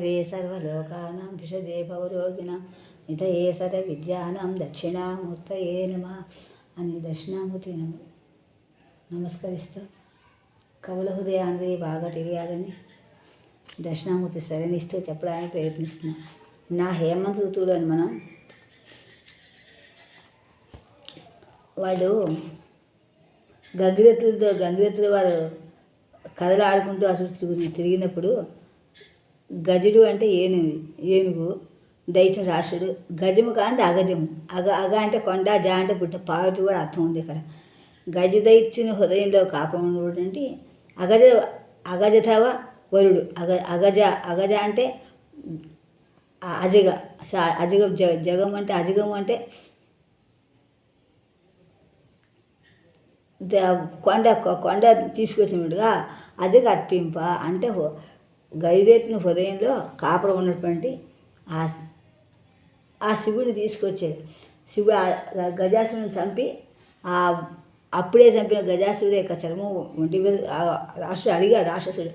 వే సర్వలోకానాం విషదే భవరోగిణాం నిధయే సర్వవిద్యానాం దక్షిణామూర్తయే నమః అని దక్షిణామూర్తి నమస్కరిస్తూ కవుల హృదయాన్ని బాగా తెలియాలని దక్షిణామూర్తి శరణిస్తూ చెప్పడానికి ప్రయత్నిస్తున్నాం. నా హేమంత్ ఋతువులోని మనం వాళ్ళు గంగిరెద్దులు వారు కథలు ఆడుకుంటూ అసలు తిరిగినప్పుడు గజుడు అంటే ఏనుగు దైత్యం రాక్షుడు, గజము కాంతి అగజము, అగ అంటే కొండ, జ అంటే పుట్ట, పార్వతి కూడా అర్థం ఉంది ఇక్కడ. గజ దైత్యుని హృదయంలో కాపముడు అగజతవ వరుడు. అగజ అంటే అజగ జగం అంటే అజగము అంటే కొండ తీసుకొచ్చినట్టుగా అజగ అర్పింప అంటే గజదైత్యుని హృదయంలో కాపురం ఉన్నటువంటి ఆ శివుడిని తీసుకొచ్చాడు. శివుడు గజాసురుని చంపి అప్పుడే చంపిన గజాసురుడు యొక్క చర్మం ఒంటి మీద రాక్షసుడు అడిగాడు. రాక్షసుడు,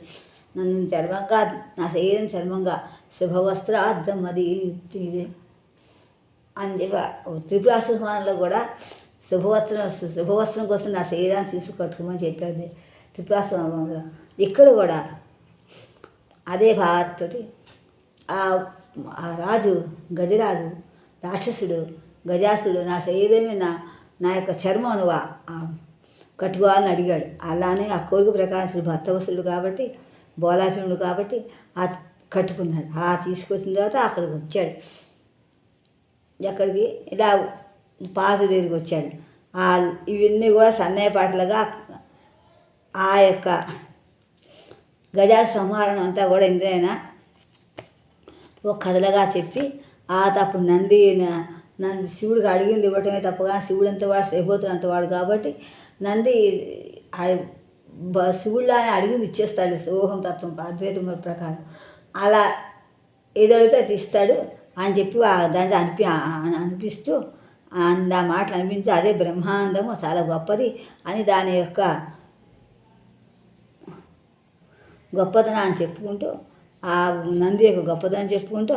నన్ను చర్మంగా, నా శరీరం చర్మంగా శుభవస్త్రార్థం అది ఇదే అని చెప్పి త్రిపురాసురంలో కూడా శుభవస్త్రం కోసం నా శరీరాన్ని తీసుకట్టుకోమని చెప్పాడు త్రిపురాసురంలో. ఇక్కడ కూడా అదే భావంతో ఆ రాజు గజరాజు రాక్షసుడు గజాసుడు నా శరీరమే నా యొక్క చర్మం నువ్వు కట్టుకోవాలని అడిగాడు. అలానే ఆ కోరిక ప్రకారం శ్రీ భర్తవసుడు కాబట్టి బోలాభీముడు కాబట్టి కట్టుకున్నాడు. తీసుకొచ్చిన తర్వాత అక్కడికి వచ్చాడు. ఎక్కడికి ఇలా పార్వతి దగ్గరికి వచ్చాడు. ఇవన్నీ కూడా సన్నయ్య పాటలుగా ఆ యొక్క గజా సంహారం అంతా కూడా ఇందులోనైనా ఒక కథలుగా చెప్పి అప్పుడు నంది శివుడికి అడిగింది ఇవ్వటమే తప్పగా శివుడు అంతవాడు శ్రీభూతుడు అంతవాడు కాబట్టి నంది శివుడిలానే అడిగింది ఇచ్చేస్తాడు. సోహం తత్వం అద్వైతం ప్రకారం అలా ఏదో అడిగితే అది ఇస్తాడు అని చెప్పి దాన్ని అనిపిస్తూ ఆ మాటలు అనిపించి అదే బ్రహ్మాండము చాలా గొప్పది అని దాని యొక్క గొప్పతనాన్ని చెప్పుకుంటూ ఆ నంది యొక్క గొప్పతనం చెప్పుకుంటూ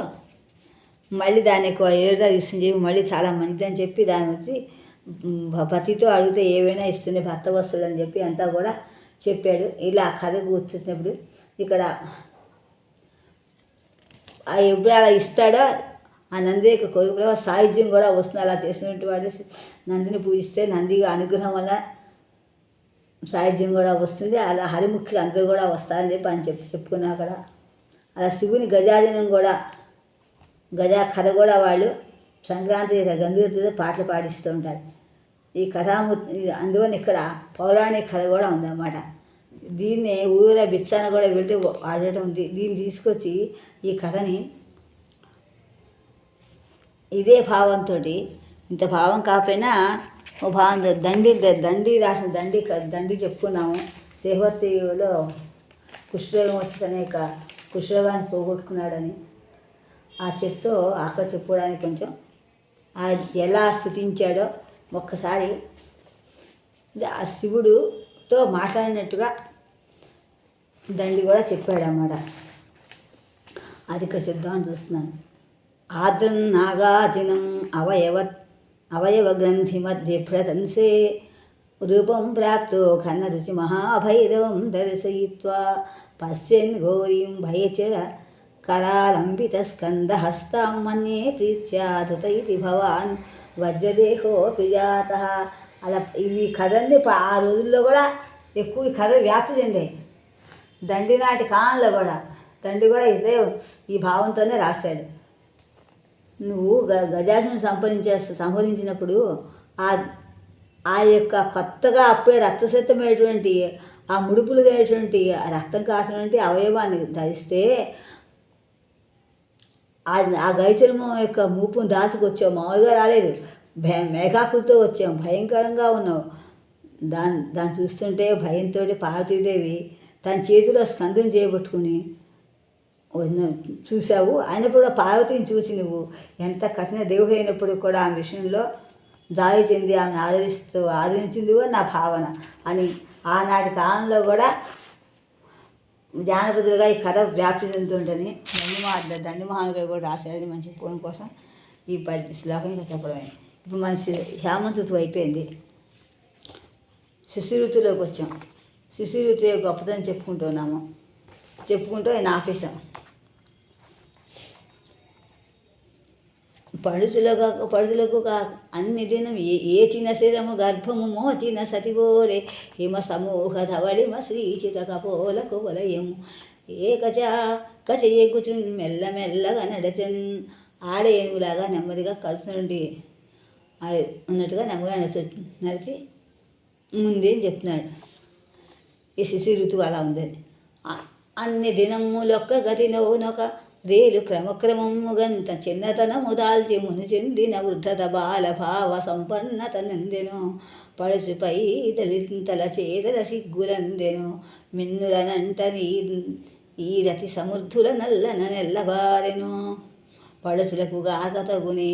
మళ్ళీ దాని యొక్క ఏదో ఇస్తుంది చెప్పి మళ్ళీ చాలా మంచిదని చెప్పి దాని వచ్చి పతితో అడిగితే ఏవైనా ఇస్తుంది భర్త వస్తువులు అని చెప్పి అంతా కూడా చెప్పాడు. ఇలా కథ కూర్చున్నప్పుడు ఇక్కడ ఎప్పుడు అలా ఇస్తాడో ఆ నంది యొక్క కొడుకులో సాయుధ్యం కూడా వస్తుంది. అలా చేసినటువంటి వాడు నందిని పూజిస్తే నంది అనుగ్రహం వల్ల సాయుధ్యం కూడా వస్తుంది. అలా హరిముఖ్యులు అందరూ కూడా వస్తారని చెప్పి అని చెప్పుకున్నా అక్కడ. అలా శివుని గజాదినం కూడా గజా కథ కూడా వాళ్ళు సంక్రాంతి గంగిరెద్దుతో పాటలు పాడిస్తూ ఉంటారు. ఈ కథామూర్తి అందువల్ల ఇక్కడ పౌరాణిక కథ కూడా ఉందన్నమాట. దీన్నే ఊర బిచ్చాన కూడా వెళ్తే ఆడటం ఉంది. దీన్ని తీసుకొచ్చి ఈ కథని ఇదే భావంతో, ఇంత భావం కాకపోయినా ఓ భావం దండి రాసిన దండి చెప్పుకున్నాము. సేవతిలో కుష్ఠరోగం వచ్చి తన యొక్క కుష్ఠరోగాన్ని పోగొట్టుకున్నాడని ఆ చెప్తూ అక్కడ చెప్పుకోవడానికి కొంచెం ఎలా స్తుతించాడో ఒక్కసారి ఆ శివుడుతో మాట్లాడినట్టుగా దండి కూడా చెప్పాడన్నమాట. అది ఇక్కడ చెప్దామని చూస్తున్నాను. ఆద్రం నాగాజినం అవయవ గ్రంథి మధ్యభ్రదంసే రూపం ప్రాప్తో ఘన రుచి మహాభైరవం దర్శయిత్వా పశ్యన్ గౌరీం భయచర కరాళంబిత స్కందహస్తాం మన్యే ప్రీత్యాధృత ఇది భవాన్ వజ్రదేహో ప్రియాత. అలా ఇవి కథల్ని ఆ రోజుల్లో కూడా ఎక్కువ ఈ కథ వ్యాప్తి చెందాయి. దండి నాటి కాలంలో కూడా దండి కూడా ఇదే ఈ భావంతోనే రాశాడు. నువ్వు గజాసుని సంహరించినప్పుడు ఆ యొక్క కొత్తగా అప్పుడే రక్తసిద్ధమైనటువంటి ఆ ముడుపులుగా అయినటువంటి రక్తం కాసినటువంటి అవయవాన్ని ధరిస్తే ఆ గైచర్మం యొక్క మూపును దాచుకొచ్చావు. మామూలుగా రాలేదు, మేఘాకృతితో వచ్చావు, భయంకరంగా ఉన్నావు. దాన్ని చూస్తుంటే భయంతో పార్వతీదేవి తన చేతిలో స్కందం చేయబట్టుకుని చూసావు. అయినప్పుడు కూడా పార్వతిని చూసి నువ్వు ఎంత కఠిన దేవుడు అయినప్పుడు కూడా ఆ విషయంలో జాలి చెంది ఆమెను ఆదరించింది కూడా నా భావన అని ఆనాటి కాలంలో కూడా జానపదులుగా ఈ కథ వ్యాప్తి చెందుతుంటుంది. దండిమహానుగా కూడా రాశారని మనం చెప్పుకోవడం కోసం ఈ శ్లోకం ఇంకా చెప్పడమే. ఇప్పుడు మన హేమంత ఋతువు అయిపోయింది, శిశిర ఋతువులోకి వచ్చాం. శిశిర ఋతువు గొప్పతనం చెప్పుకుంటూ ఆయన ఆపేశాం. పడుతులకు అన్ని దినం ఏ చిన్న శిరము గర్భము మోచిన సతిబోలే హిమ సమూహ ధవళిమ శ్రీచిత కపోలకు వలయము కచ ఎగుచున్ మెల్లమెల్లగా నడచన్ ఆడేనులాగా నెమ్మదిగా కడుపు నుండి ఉన్నట్టుగా నెమ్మదిగా నడిచి ముందేం చెప్తున్నాడు. ఈ శిశిర ఋతువు అలా ఉందని. అన్ని దినములొక్క గతినోనొక రేలు క్రమక్రమముగంత చిన్నతనము దాల్చి మును చెందిన వృద్ధత బాలభావ సంపన్నత నందెను పడుచుపై దళింతల చేదల సిగ్గులందెను మిన్నులనంట ఈ రతి సమృద్ధుల నల్లన నెల్లబారెను పడుచులకు గాకతగునే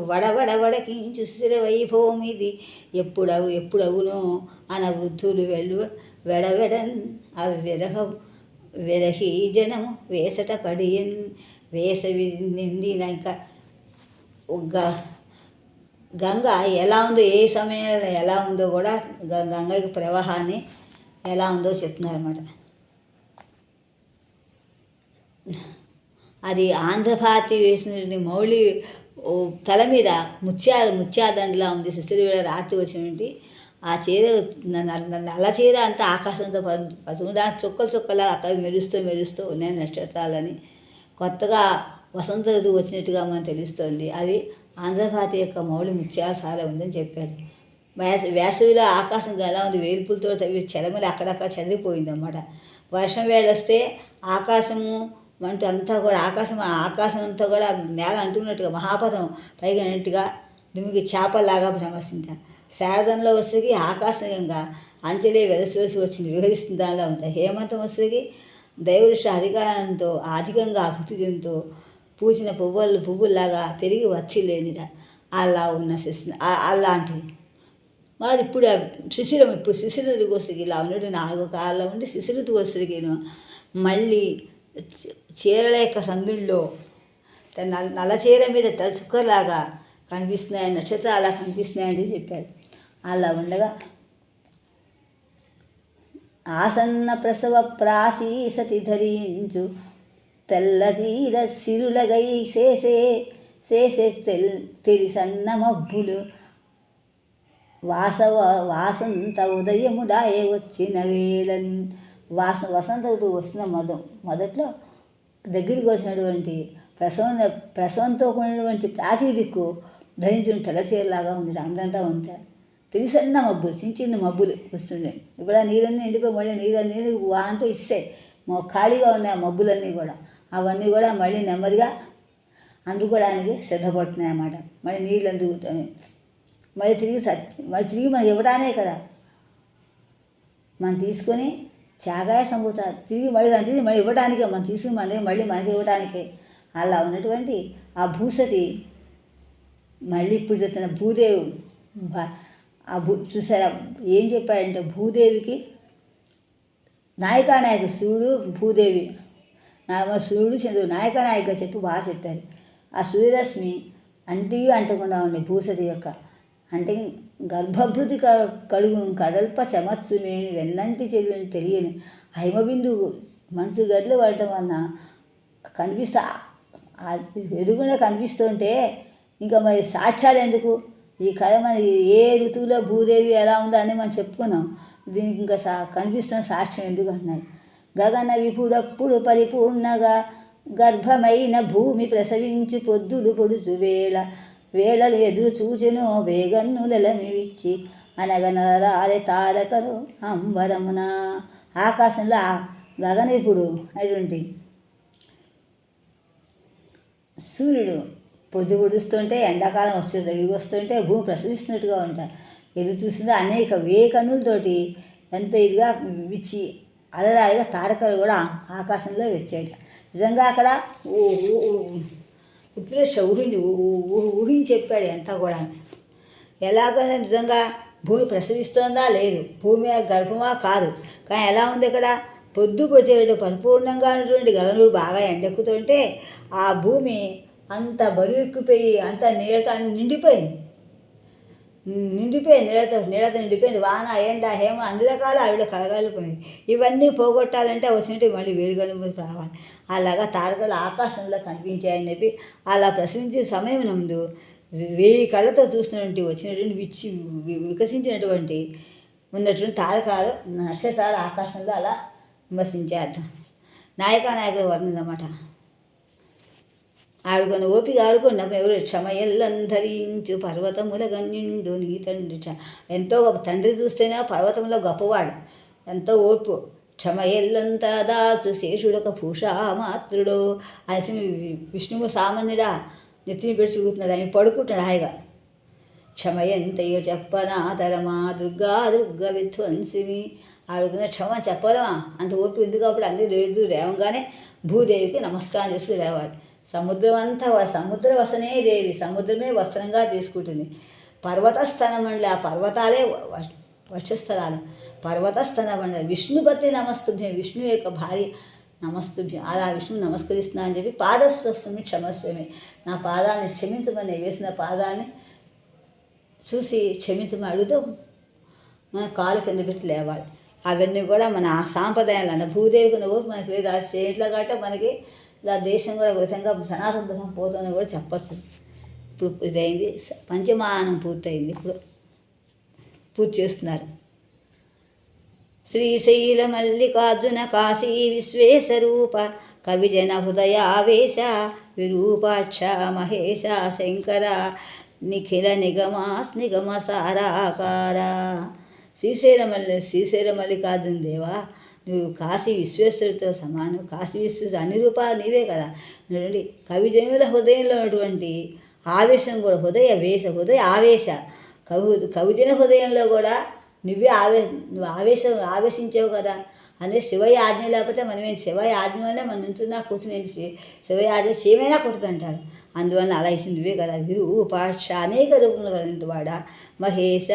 వడవడకించు శిశిర వైభవం ఇది ఎప్పుడవునో అన వృద్ధులు వెడవెడన్ అవి విరహి జనము వేసట పడియన్ వేసవి నిందిన ఇంకా గంగ ఎలా ఉందో, ఏ సమయంలో ఎలా ఉందో కూడా గంగకి ప్రవాహాన్ని ఎలా ఉందో చెప్తున్నారు అన్నమాట. అది ఆంధ్రభారతి వేసిన మౌళి తల మీద ముత్యాదండలా ఉంది. శిశిర రాత్రి వచ్చినటువంటి ఆ చీర, నల్ల చీర అంతా ఆకాశంతో దాని చుక్కలా అక్కడ మెరుస్తూ ఉన్నాయి నక్షత్రాలని. కొత్తగా వసంత ఋతువు వచ్చినట్టుగా మనకు తెలుస్తుంది. అది ఆంధ్రభారతి యొక్క మౌళి ముత్యాసార ఉందని చెప్పాడు. వేసవిలో ఆకాశం ఎలా ఉంది, వేల్పులతో చెలమలి అక్కడక్కడ చెదిరిపోయిందన్నమాట. వర్షం వేళొస్తే ఆకాశము వంటి అంతా కూడా ఆకాశం అంతా కూడా నేల అంటున్నట్టుగా మహాపథం పైగా అన్నట్టుగా దుమికి చేపలాగా భ్రమసింటారు. శారదంలో వచ్చేకి ఆకాశంగా అంచెలే వెలసి వచ్చింది వివరిస్తుంది దానిలో ఉంటాయి. హేమంతం వచ్చేకి దైవృష అధికంగా అభివృద్ధి చెందుతూ పూసిన పువ్వుల్లాగా పెరిగి వచ్చిలేనిట అలా ఉన్న అలాంటివి. మరి ఇప్పుడు శిశిర ఋతువు వస్తుంది ఇలా ఉన్నట్టు 4 కాలంలో ఉండి శిశిర ఋతువు వస్తుంది మళ్ళీ చీరల యొక్క సందుల్లో నల్ల చీర మీద చుక్కలాగా కనిపిస్తున్నాయి, నక్షత్రాలు అలా కనిపిస్తున్నాయని చెప్పాడు. అలా ఉండగా ఆసన్న ప్రసవ ప్రాచీ సతి ధరించు తెల్ల చీర సిరులగై చేసే తెలిసన్న మబ్బులు వాసంత ఉదయముడాయే వచ్చిన వేళన్ వసంత ఋతువు వస్తున్న మొదట్లో దగ్గరికి వచ్చినటువంటి ప్రసవంతో కూడినటువంటి ప్రాచీ దిక్కు ధరించిన తెల్లచీరలాగా ఉంది. అందంతా ఉంటాయి. తెలిసన్న మబ్బులు, చిన్న మబ్బులు వస్తుండే. ఇప్పుడు ఆ నీరన్నీ ఎండిపోయి మళ్ళీ నీరు వానంతో ఇస్తాయి. ఖాళీగా ఉన్నాయి ఆ మబ్బులన్నీ కూడా. అవన్నీ కూడా మళ్ళీ నెమ్మదిగా అందుకోవడానికి సిద్ధపడుతున్నాయి అన్నమాట. మళ్ళీ నీళ్ళు అందుకుంటాయి. మళ్ళీ తిరిగి మనం ఇవ్వడానే కదా, మనం తీసుకొని త్యాగాయ సంభూత తిరిగి మళ్ళీ ఇవ్వడానికే మనం తీసుకుని మళ్ళీ మనకి ఇవ్వడానికే. అలా ఉన్నటువంటి ఆ భూసతి మళ్ళీ ఇప్పుడు చెప్తున్న భూదేవి చూసారా ఏం చెప్పాడంటే, భూదేవికి నాయకుడు శివుడు, భూదేవి సూర్యుడు చంద్రుడు నాయక చెప్పి బాగా చెప్పారు. ఆ సూర్యరశ్మి అంటకుండా ఉండే భూసతి యొక్క అంటే గర్భభృతి కడుగు కదల్ప చమత్సుమేని వెన్నంటి చెల్లని తెలియని హైమబిందువు మనసు గడ్లు పడటం వలన ఎదుగునే కనిపిస్తుంటే ఇంకా మరి సాక్ష్యాలు ఎందుకు? ఈ కథ మరి ఏ ఋతువులో భూదేవి ఎలా ఉందో అని మనం చెప్పుకున్నాం. దీనికి ఇంకా కనిపిస్తున్న సాక్ష్యం ఎందుకు అంటున్నారు. గగన విపుడప్పుడు పరిపూర్ణగా గర్భమైన భూమి ప్రసవించి పొద్దులు పొడుచు వేళలు ఎదురు చూచెను వేగన్నులమివిచ్చి అనగనరారే తారకలు అంబరమున. ఆకాశంలో గగన విపుడు అటువంటి సూర్యుడు పొద్దు పొడుస్తుంటే ఎండాకాలం వస్తుంది, దగ్గరికి వస్తుంటే భూమి ప్రసవిస్తున్నట్టుగా ఉంటాయి. ఎదురు చూసిందో అనేక వేకన్నులతోటి ఎంతో ఇదిగా విచ్చి అలరాయిగా తారకలు కూడా ఆకాశంలో వచ్చాయి. నిజంగా అక్కడ ఉత్ప్రేక్ష ఊహించి చెప్పాడు అంతా కూడా. ఎలాగంటే నిజంగా భూమి ప్రసవిస్తుందా లేదు, భూమి గర్భమా కాదు, కానీ ఎలా ఉంది ఇక్కడ పొద్దుకొచ్చేటప్పుడు పరిపూర్ణంగా ఉన్నటువంటి గగనుడు బాగా ఎండెక్కుతుంటే ఆ భూమి అంత బరువెక్కిపోయి అంత నీళ్ళతో నిండిపోయింది. నీళ్ళతో నిండిపోయింది. వాన, ఎండ, హేమ అన్ని రకాల ఆవిడ కలగాలిపోయింది. ఇవన్నీ పోగొట్టాలంటే వచ్చినట్టు మళ్ళీ వేడిగలు రావాలి. అలాగా తారకలు ఆకాశంలో కనిపించాయని చెప్పి అలా ప్రశ్నించే సమయం నందు 1000 కళ్ళతో చూసినటువంటి వచ్చినటువంటి వికసించినటువంటి ఉన్నటువంటి తారకాలు నక్షత్రాలు ఆకాశంలో అలా విమర్శించేద్దాం. నాయకుల వర్ణన అన్నమాట. ఆడుకొని ఓపిక ఆడుకున్నప్పుడు ఎవరు క్షమయల్లంధరించు పర్వతముల గణ్యుండు నీ తండ్రి. ఎంతో గొప్ప తండ్రి చూస్తేనే పర్వతంలో గొప్పవాడు, ఎంతో ఓర్పు. క్షమయల్లంతా దాచు శేషుడొక పూషామాత్రుడు అని విష్ణువు సామాన్యుడా నెత్తిని పెట్టి చూగుతున్నాడు. ఆయన పడుకుంటాడు హాయిగా. క్షమయంతయ్యో చెప్పనా తరమా దుర్గా విధ్వంసిని. ఆడుకున్న క్షమ చెప్పరమా అంత ఓపిక ఉంది కాబట్టి అందరూ లేదు. లేవగానే భూదేవికి నమస్కారం చేసుకుని లేవాలి. సముద్రం అంతా సముద్ర వసనే దేవి, సముద్రమే వస్త్రంగా తీసుకుంటుంది. పర్వతస్థన మండలి, ఆ పర్వతాలే వక్షస్థలాలు. పర్వతస్థన మండలి విష్ణుపతి నమస్తుభ్యం, విష్ణు యొక్క భార్య నమస్తుభ్యం. అలా విష్ణువు నమస్కరిస్తున్నా అని చెప్పి పాదస్వస్మి క్షమస్వమి, నా పాదాన్ని క్షమించమని వేసిన పాదాన్ని చూసి క్షమించమని అడుగుతూ మన కాలు కింద పెట్టి లేవాలి. అవన్నీ కూడా మన సాంప్రదాయాలు అన్న భూదేవికి నువ్వు మనకి లేదు ఆ చేయట్లో కాబట్టి మనకి ఇలా దేశం కూడా విధంగా సనాతన ధర్మం పోతుందని కూడా చెప్పచ్చు. ఇప్పుడు ఇదైంది, పంచమానం పూర్తయింది. ఇప్పుడు పూర్తి చేస్తున్నారు. శ్రీశైల మల్లికార్జున కాశీ విశ్వేశరూప కవిజన హృదయావేశ విరూపాక్ష మహేశ శంకర నిఖిల నిగమ సారాకార. శ్రీశైల మల్లికార్జున దేవా, నువ్వు కాశీ విశ్వేశ్వరుడితో సమానం. కాశీ విశ్వేశ్వరు అన్ని రూపాలు నీవే కదా. చూడండి, కవిజనుల హృదయంలో ఉన్నటువంటి ఆవేశం కూడా హృదయ ఆవేశ. కవిజన హృదయంలో కూడా నువ్వే నువ్వు ఆవేశించావు కదా. అంటే శివయ్య ఆజ్ఞ లేకపోతే మనమేం, శివయ్య ఆజ్ఞ వల్ల మనం నుంచున్నా కూర్చుని శివయ్య ఆజ్ఞ చేయమైనా కొడుతుంటారు. అందువల్ల అలా ఇచ్చింది నువ్వే కదా. విరూపాక్ష అనేక రూపంలో కలిగిన వాడా మహేశ.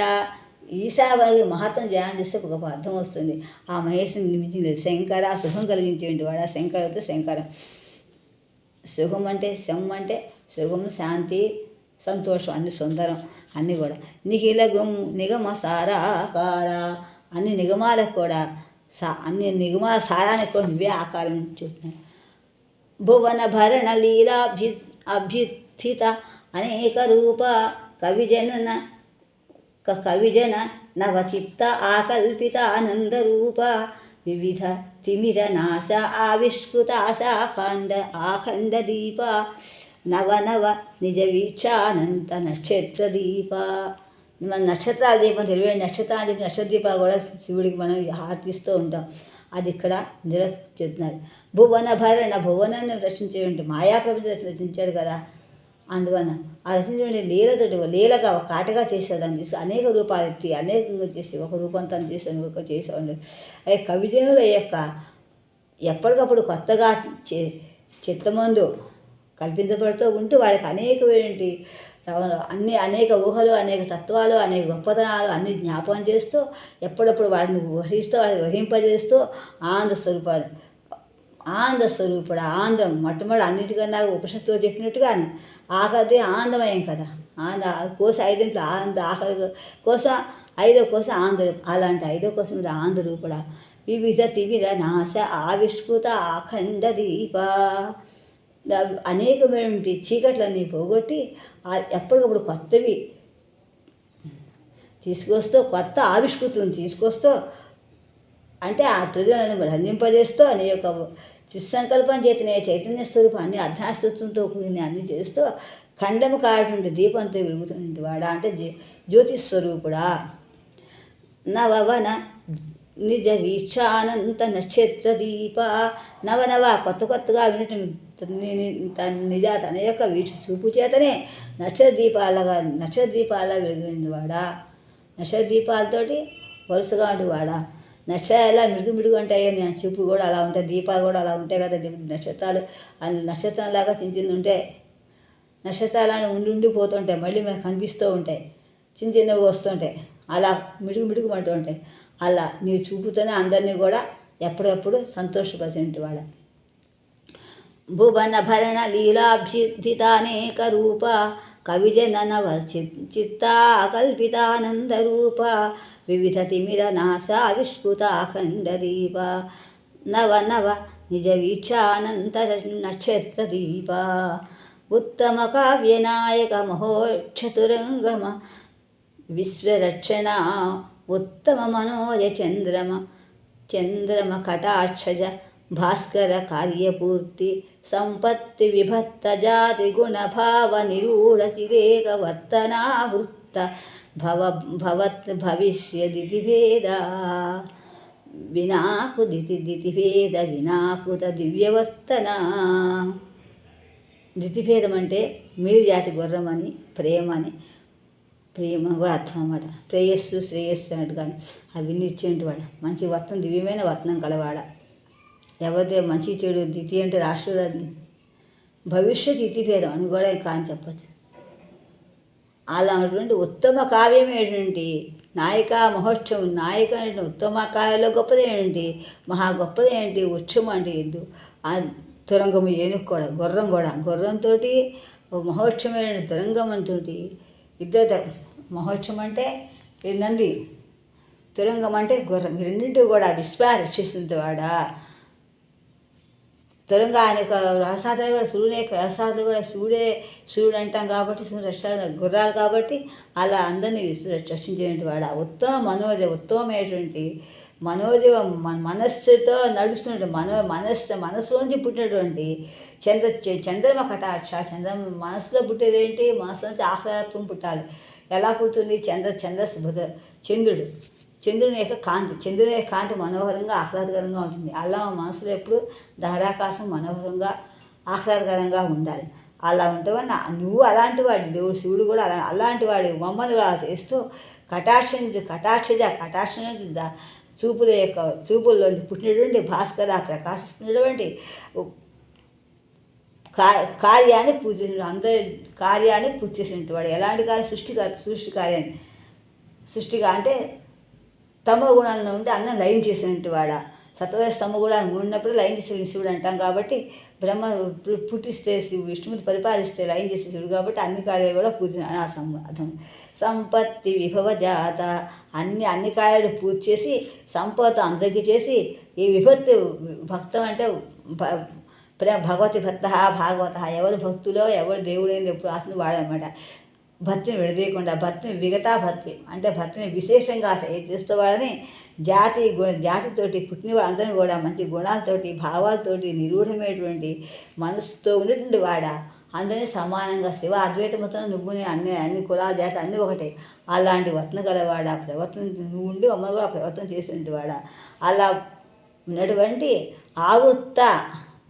ఈశావారి మహాత్మ ధ్యానం చేస్తే ఒక అర్థం వస్తుంది. ఆ మహేశ్వరుని నిర్మించింది లేదు. శంకర శుభం కలిగించేయండి వాడా. శంకరతో శంకరం. సుఖం అంటే సుఖం, శాంతి, సంతోషం, అన్ని సుందరం అన్నీ కూడా. నిగమ సారాకార, అన్ని నిగమాలకు కూడా అన్ని నిగమాల సారానికి కూడా నువ్వే ఆకారం చూస్తున్నాయి. భువన భరణ అభ్యుత్థిత అనేక రూప కవిజన నవచిత్త ఆకల్పిత ఆనందరూప వివిధ తిమిర నాశ ఆవిష్కృత ఆఖండ దీప నవ నిజ వీక్షానంత నక్షత్ర దీప. మన నక్షత్రాల దీపం 27 నక్షత్రాలు చెప్పి నక్షత్ర దీపాలు కూడా శివుడికి మనం హారతిస్తూ ఉంటాం. అది ఇక్కడ చెప్తున్నారు. భువన భరణ, భువనాన్ని రచించేటువంటి మాయాప్రపంచం రచించాడు కదా. అందువలన ఆ రచించిన లీలగా ఒక కాటగా చేసేదాన్ని తీసి అనేక రూపాలు ఎత్తి అనేకంగా చేసి ఒక రూపంతో చేసి చేసేవాళ్ళు. అదే కవిజనుల యొక్క ఎప్పటికప్పుడు కొత్తగా చిత్తమందు కల్పించబడుతూ ఉంటూ వాళ్ళకి అనేకమైనటువంటి అనేక ఊహలు, అనేక తత్వాలు, అనేక గొప్పతనాలు అన్ని జ్ఞాపకం చేస్తూ ఎప్పుడప్పుడు వాడిని వహింపజేస్తూ ఆనంద స్వరూపుడు. ఆనందం మొట్టమొదటి అన్నిటికన్నా ఉపనిషత్తులో చెప్పినట్టుగానే ఆఖరిది ఆనందమయం కదా. కోస 5 ఆనంద, ఆఖరి కోసం 5వ కోసం ఆనంద. అలాంటి 5వ కోసం ఆనంద రూపుడా. వివిధ తిమిర నాశ ఆవిష్కృత ఆఖండ దీప. అనేకమైనటువంటి చీకట్లన్నీ పోగొట్టి ఎప్పటికప్పుడు కొత్తవి తీసుకొస్తూ, కొత్త ఆవిష్కృతులను తీసుకొస్తూ, అంటే ఆ ప్రజలను రంజింపజేస్తూ నీ యొక్క చిత్సంకల్పం చేతనే చైతన్య స్వరూపం అన్ని అధ్యాసత్వంతో కూడిన అన్ని చేస్తూ ఖండము కాటువంటి దీపంతో వెలుగుతున్నటువంటి వాడా అంటే జ్యోతిస్వరూపుడా. నవవన నిజ వీక్షానంత నక్షత్ర దీప. నవనవ కొత్తగా వినటం తన యొక్క వీక్ష చూపు చేతనే నక్షత్ర దీపాల వెలుగుతుంది వాడా. నక్షత్ర దీపాలతోటి వరుసగా ఉండేవాడా. నక్షత్రాలు ఎలా మిడుగు ఉంటాయో నా చూపు కూడా అలా ఉంటాయి, దీపాలు కూడా అలా ఉంటాయి కదా. నక్షత్రాలు నక్షత్రంలాగా చిన్న ఉంటాయి. నక్షత్రాలను ఉండిపోతుంటాయి, మళ్ళీ మనకు కనిపిస్తూ ఉంటాయి, చిన్నవి వస్తుంటాయి, అలా మిడుగు అంటూ ఉంటాయి. అలా నీ చూపుతోనే అందరినీ కూడా ఎప్పుడెప్పుడు సంతోషపరిచినటువంటి వాడ. భువన భరణ లీలాభ్యుద్ధితానేక రూప కవిజన నవ చిత్తా కల్పితానందరూప వివిధ తిమిర నాశా విస్ఫుతాఖండదీప నవ నవ నిజ వీక్షానంత నక్షత్రదీప ఉత్తమ కావ్యనాయక మహోక్షతురంగమ విశ్వరక్షణ ఉత్తమ మనోజ చంద్రమ కటాక్షజ భాస్కర కార్యపూర్తి సంపత్తి విభక్త జాతి గుణభావ నిరూఢ చిరేకవర్తనావృత్త భవిష్యదితి భేద వినాకుదితిభేద వినాకుత దివ్యవర్తన. దితిభేదం అంటే మీరు జాతి గుర్రం అని, ప్రేమ కూడా అర్థం అన్నమాట. ప్రేయస్సు శ్రేయస్సు అన్నట్టు కానీ అవన్నీ ఇచ్చేవాడు. మంచి వర్తం, దివ్యమైన వర్తనం కలవాడ. ఎవరిదే మంచి చెడు దితి అంటే రాష్ట్ర భవిష్యత్ ఇతిభేదం అని కూడా కాని చెప్పచ్చు. అలా ఉన్నటువంటి ఉత్తమ కావ్యమేటువంటి నాయిక మహోత్సవం, నాయిక అంటే ఉత్తమ కావ్యంలో గొప్పది ఏంటి, మహా గొప్పది ఏంటి, ఉత్సవం అంటే ఎద్దు, ఆ తురంగము ఏనుగు కూడా, గుర్రంతో మహోత్సవమైన తురంగం అంటుంది. ఇద్దరు మహోత్సవం అంటే నంది, తురంగం అంటే గుర్రం, రెండింటి కూడా విశ్వారక్షిస్తుంది వాడా. తురంగా ఆయన రహసాదులు కూడా శివుడే, రహసాదులు కూడా శివుడు అంటాం కాబట్టి శివుడు గుర్రాలు కాబట్టి అలా అందరినీ రక్షించేటువంటి వాడు. ఉత్తమ మనోజ, ఉత్తమమైనటువంటి మనస్సుతో నడుస్తున్నటువంటి మనస్సులోంచి పుట్టినటువంటి చంద్రమ కటాక్ష. మనస్సులో పుట్టేది ఏంటి, మనసులోంచి ఆహ్లాదత్వం పుట్టాలి. ఎలా పుడుతుంది? చంద్రుని యొక్క కాంతి మనోహరంగా ఆహ్లాదకరంగా ఉంటుంది. అలా మనసులో ఎప్పుడు ధారాకాశం మనోహరంగా ఆహ్లాదకరంగా ఉండాలి. అలా ఉంటావని నువ్వు అలాంటి వాడి, దేవుడు శివుడు కూడా అలాంటి వాడి మమ్మల్ని చేస్తూ కటాక్ష చూపుల్లోంచి పుట్టినటువంటి భాస్కర ప్రకాశిస్తున్నటువంటి కార్యాన్ని పూజించిన అందరి కార్యాన్ని పూజ చేసినట్టు వాడు. ఎలాంటి కార్యం? సృష్టి కార్యాన్ని, సృష్టిగా అంటే తమో గుణాలను ఉంటే అన్నం లయం చేసినట్టు వాడ. సత్వరజ తమ గుణాలు ఉండినప్పుడు లయం చేసే శివుడు అంటాం కాబట్టి, బ్రహ్మ పుట్టిస్తే విష్ణుమూర్తి పరిపాలిస్తే లయం చేసే శివుడు కాబట్టి అన్ని కార్యాలు కూడా పూజ అర్థం. సంపత్తి విభవ జాత, అన్ని కార్యాలు పూజ చేసి సంపద అందరికీ చేసి, ఈ విభక్తి భక్తం అంటే భగవతి భక్త భాగవత, ఎవరు భక్తులో ఎవరు దేవుడైంది ఎప్పుడు ఆసన వాడనమాట. భక్తిని విడదీయకుండా, భక్తిని మిగతా భక్తి అంటే భక్తిని విశేషంగా చేస్తేవాడని జాతితోటి పుట్టిన వాళ్ళందరినీ కూడా మంచి గుణాలతోటి భావాలతోటి నిరూఢమైనటువంటి మనసుతో ఉన్నటువంటి వాడ. అందరినీ సమానంగా శివ అద్వైతమతో నువ్వుని అన్ని కులాల జాతి అన్నీ ఒకటే. అలాంటి వర్తన గలవాడ, ప్రవర్తన నువ్వు ఉండి అమ్మను కూడా ప్రవర్తన చేసినటువంటి వాడ. అలా ఉన్నటువంటి ఆవృత్త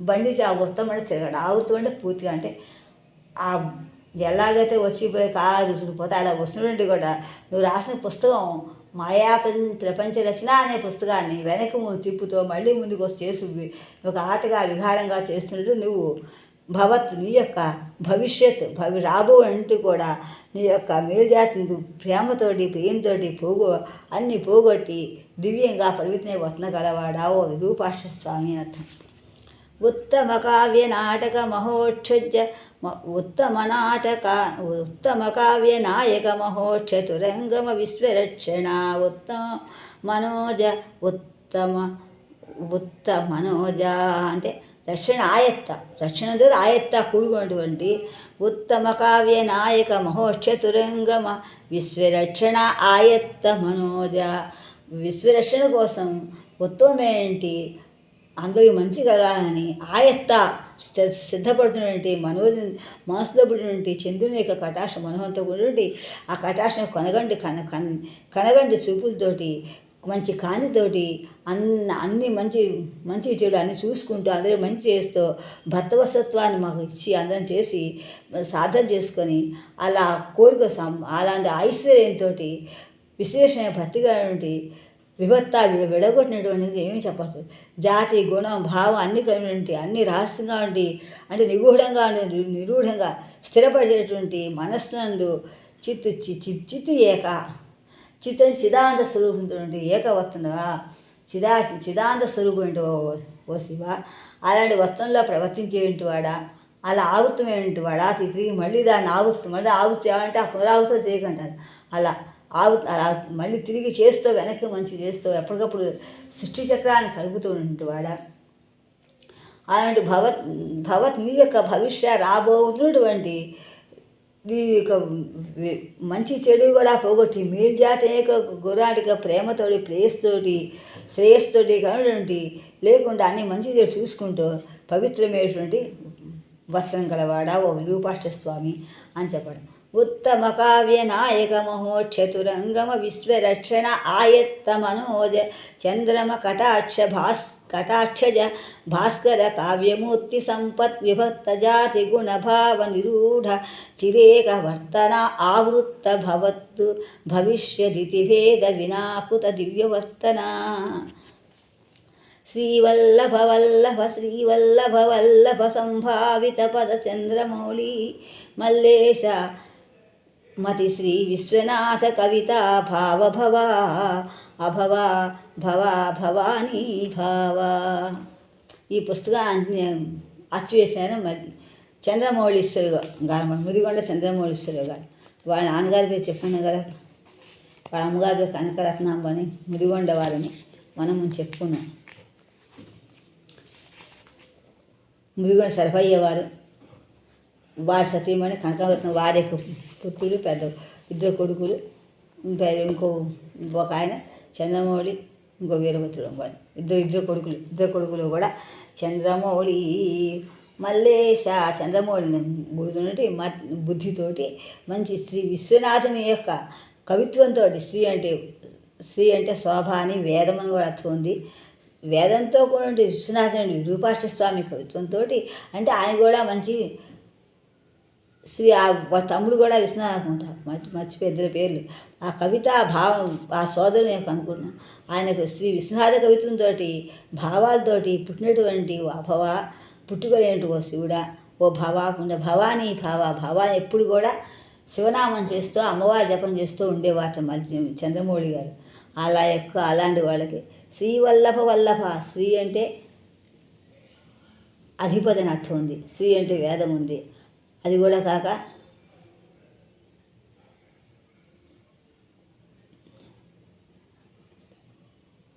బండి ఆవృత్తం అంటే తిరగడు. ఆవృత్తం అంటే పూర్తిగా అంటే ఆ ఎలాగైతే వచ్చిపోయి కారు పోతే అలా వస్తున్నట్టు కూడా నువ్వు రాసిన పుస్తకం మాయా ప్రపంచ రచన అనే పుస్తకాన్ని వెనక్కి తిప్పుతో మళ్ళీ ముందుకు వచ్చి చేసి ఒక ఆటగా విహారంగా చేస్తున్నట్టు నువ్వు నీ యొక్క భవిష్యత్ రాబో అంటూ కూడా నీ యొక్క మేల్జాతి ప్రేమతోటి ప్రియంతో అన్నీ పోగొట్టి దివ్యంగా పరిమితమై వత్న గలవాడావో విరూపాక్ష స్వామి అర్థం. ఉత్తమ కావ్య నాటక మహోక్షజ ఉత్తమ కావ్య నాయక మహోక్షతురంగమ విశ్వరక్షణ ఉత్తమ మనోజ మనోజ అంటే రక్షణ ఆయత్త కూడుకున్నటువంటి ఉత్తమ కావ్య నాయక మహోక్షతురంగమ విశ్వరక్షణ ఆయత్త మనోజ. విశ్వరక్షణ కోసం ఉత్తమమేంటి, అందరికీ మంచి కలగాలని ఆయత్త సిద్ధపడుతున్నటువంటి మనసులో పుట్టినటువంటి చంద్రుని యొక్క కటాక్ష మనోహంతో కూడినటువంటి ఆ కటాక్షను కనగండి చూపులతోటి మంచి కానితోటి అన్ని మంచి చెడు అన్ని చూసుకుంటూ అందరూ మంచి చేస్తూ భర్తవసత్వాన్ని మాకు ఇచ్చి అందరం చేసి సాధన చేసుకొని అలా కోరిక అలాంటి ఐశ్వర్యంతో విశేషణ భక్తిగా విడగొట్టినటువంటి ఏమీ చెప్పచ్చు. జాతి గుణం భావం అన్ని కలిగినటువంటి అన్ని రహస్యంగా ఉండి అంటే నిరూఢంగా స్థిరపడేటువంటి మనస్సునందు చిత్తు చిదాంత స్వరూపంతో ఏకవత్తుగా చిదాంత స్వరూపం ఓ శివ, అలాంటి వత్తంలో ప్రవర్తించేంటి వాడా, అలా ఆవుత్వం ఏంటి వాడా, తిరిగి మళ్ళీ దాన్ని మళ్ళీ ఆవుతు చేయాలంటే ఆ పునరావుతో చేయకంటారు. అలా అలా మళ్ళీ తిరిగి చేస్తూ వెనక్కి మంచి చేస్తూ ఎప్పటికప్పుడు సృష్టి చక్రాన్ని కలుపుతూ వాడా, అలాంటి భవత్ నీ యొక్క భవిష్య రాబోతున్నటువంటి ఈ యొక్క మంచి చెడు కూడా పోగొట్టి మేల్జాతి యొక్క గురాటిగా ప్రేమతోటి శ్రేయస్సుతోటి కనుటువంటి లేకుండా అన్ని మంచి చూసుకుంటూ పవిత్రమైనటువంటి వస్త్రం గలవాడా ఓ విరూపాక్ష స్వామి అని చెప్పడం. ఉత్తమ కావ్య నాయక మహోక్షతురంగమ విశ్వరక్షణ ఆయత్త మనోజ చంద్రమ కటాక్షజ భాస్కర కావ్యమూర్తి సంపత్ విభక్త జాతి గుణభావ నిరూఢ చిరేక వర్తన ఆవృత్త భవత్తు భవిష్యదితి భేద వినాకృత దివ్యవర్తన. శ్రీవల్లభ వల్లభ శ్రీవల్లభ వల్లభ సంభావిత పద చంద్రమౌళి మల్లేశ మతి శ్రీ విశ్వనాథ కవిత భావ భవా అభవా భవా భవానీ భావా. ఈ పుస్తకాన్ని అచ్చువేశాను. మరి చంద్రమౌళీశ్వరి గారు, ముదిగొండ చంద్రమౌళీశ్వరి గారు, వాళ్ళ నాన్నగారి పేరు చెప్పాను కదా, వాళ్ళ అమ్మగారి పేరు కనకరత్నాంబ అని, ముదిగొండ వారిని మనం చెప్పుకున్నాం. ముదిగొండ సరఫయ్య వారు, వారి సతీమణి కనకరత్నం, వారి పుత్రులు పెద్ద ఇద్దరు కొడుకులు, ఇంకో ఒక ఆయన చంద్రమౌళి, ఇంకో వీరభద్రుడు వారు ఇద్దరు కొడుకులు కూడా చంద్రమౌళి మల్లేశ. చంద్రమౌళిని గుర్తున్నట్టు బుద్ధితోటి మంచి శ్రీ విశ్వనాథుని యొక్క కవిత్వంతో, శ్రీ అంటే శోభ అని వేదమని కూడా అర్థం ఉంది. వేదంతో కూడా విశ్వనాథుని విరూపాక్ష స్వామి కవిత్వంతో, అంటే ఆయన కూడా మంచి శ్రీ తమ్ముడు కూడా విశ్వనాథ్ అనుకుంటా, మర్చిపోయి ఇద్దరు పేర్లు. ఆ కవిత భావం ఆ సోదరుని యొక్క అనుకున్నాను. ఆయనకు శ్రీ విశ్వనాథ కవిత్వంతో భావాలతోటి పుట్టినటువంటి అభవ పుట్టుకలేంటి ఓ శివుడా, ఓ భవానీ భావాన్ని ఎప్పుడు కూడా శివనామం చేస్తూ అమ్మవారి జపం చేస్తూ ఉండేవాట మళ్ళీ చంద్రమౌళి గారు. అలాంటి వాళ్ళకి వల్లభ శ్రీ అంటే అధిపతి అని అర్థం ఉంది, శ్రీ అంటే వేదం ఉంది. అది కూడా కాక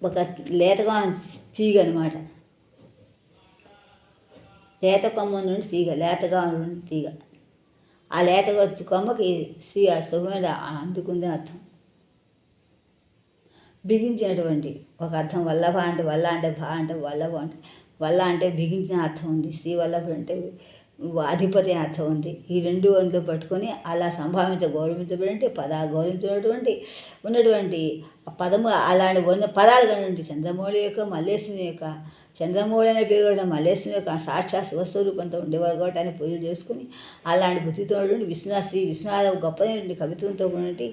ఒక లేతగా తీగ అనమాట, లేత కొమ్మ నుండి తీగ, లేతగా నుండి తీగ. ఆ లేతగా వచ్చి కొమ్మకి శ్రీ ఆ శుభమైన అందుకుంది అర్థం. బిగించినటువంటి ఒక అర్థం. వల్లభ అంటే వల్ల అంటే భా అంటే వల్లభ అంటే వల్ల అంటే బిగించిన అర్థం ఉంది. శ్రీ వల్లభ అంటే అధిపతి అర్థం ఉంది. ఈ రెండు అందులో పట్టుకొని అలా గౌరవించబడి గౌరవించినటువంటి ఉన్నటువంటి పదము అలాంటి పదాలు కనుంటి చంద్రమౌళి యొక్క మల్లేశ్వరుని యొక్క చంద్రమౌళి అనే పేరు కూడా మల్లేశ్వరుని యొక్క సాక్షాత్ శివస్వరూపంతో ఉండేవారు కాబట్టి ఆయన పూజలు చేసుకుని అలాంటి బుద్ధితో శ్రీ విశ్వనాథ గొప్పదైనటువంటి కవిత్వంతో ఉన్నటువంటి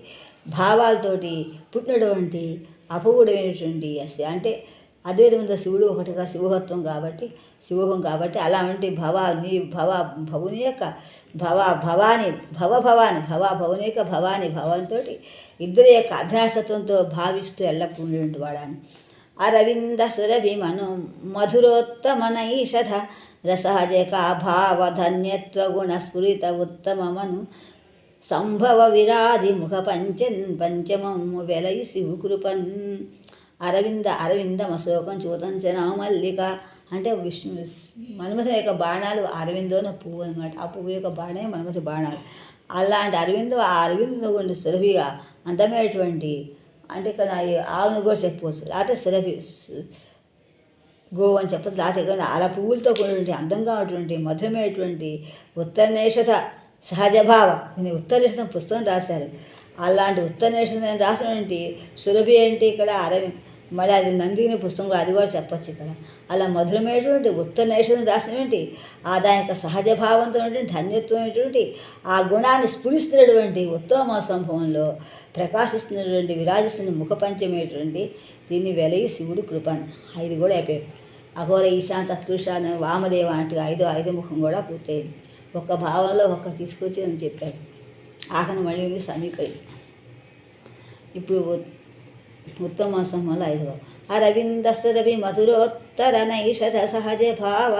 భావాలతోటి పుట్టినటువంటి అపూర్వమైనటువంటి అంటే అద్వైతమంత శివుడు ఒకటిగా శివహత్వం కాబట్టి అలాంటి భవుని యొక్క భవాని యొక్క భావంతో ఇద్దరి యొక్క అధ్యాసత్వంతో భావిస్తూ ఎల్లప్పుడూ ఉండేటువంటి వాడాను. అరవింద సురభి మధురోత్తమనైషధ రసహజక భావధన్యత్వ గుణ స్ఫురిత ఉత్తమమను సంభవ విరాజి ముఖ పంచమము వెలయి శివు కృపన్. అరవిందం అశోకం చూతంచన మల్లిక అంటే విష్ణు మన్మథుని యొక్క బాణాలు అరవిందోన పువ్వు అనమాట. ఆ పువ్వు యొక్క బాణే మన్మథుని బాణాలు. అలాంటి అరవిందో ఉండి సురభిగా అందమైనటువంటి అంటే ఇక్కడ ఆవును కూడా చెప్పవచ్చు, లేకపోతే సురభి గోవు అని చెప్పచ్చు, లేకపోతే అలా పువ్వులతో కూడినటువంటి అందంగా ఉన్నటువంటి మధురమైనటువంటి ఉత్తరనేషత సహజభావ ఉత్తరనేషత పుస్తకం రాశారు. అలాంటి ఉత్తరనేషత రాసినటువంటి సురభి అంటే ఇక్కడ మళ్ళీ అది నందిని పుస్తకం అది కూడా చెప్పచ్చు ఇక్కడ. అలా మధురమైనటువంటి ఉత్తరనేషతం రాసినటువంటి దాని యొక్క సహజభావంతో ధన్యత్వమైనటువంటి ఆ గుణాన్ని స్ఫురిస్తున్నటువంటి ఉత్తమ సంభవంలో ప్రకాశిస్తున్నటువంటి విరాజిస్తున్న ముఖపంచమైనటువంటి దీన్ని వెలయి శివుడు కృపన్. ఇది కూడా అయిపోయాయి. అఘోర ఈశాన్ తత్పురుషాన్ వామదేవ అంటే ఐదు ముఖం కూడా పూర్తయింది. ఒక్క భావంలో ఒక్క తీసుకొచ్చి అని చెప్పారు. ఆఖరి మళ్ళీ సమీకరి ఇప్పుడు ఉత్తమ సంభవంలో 5వ అరవిందసురభి మధురోత్తర నైషధ సహజ భావ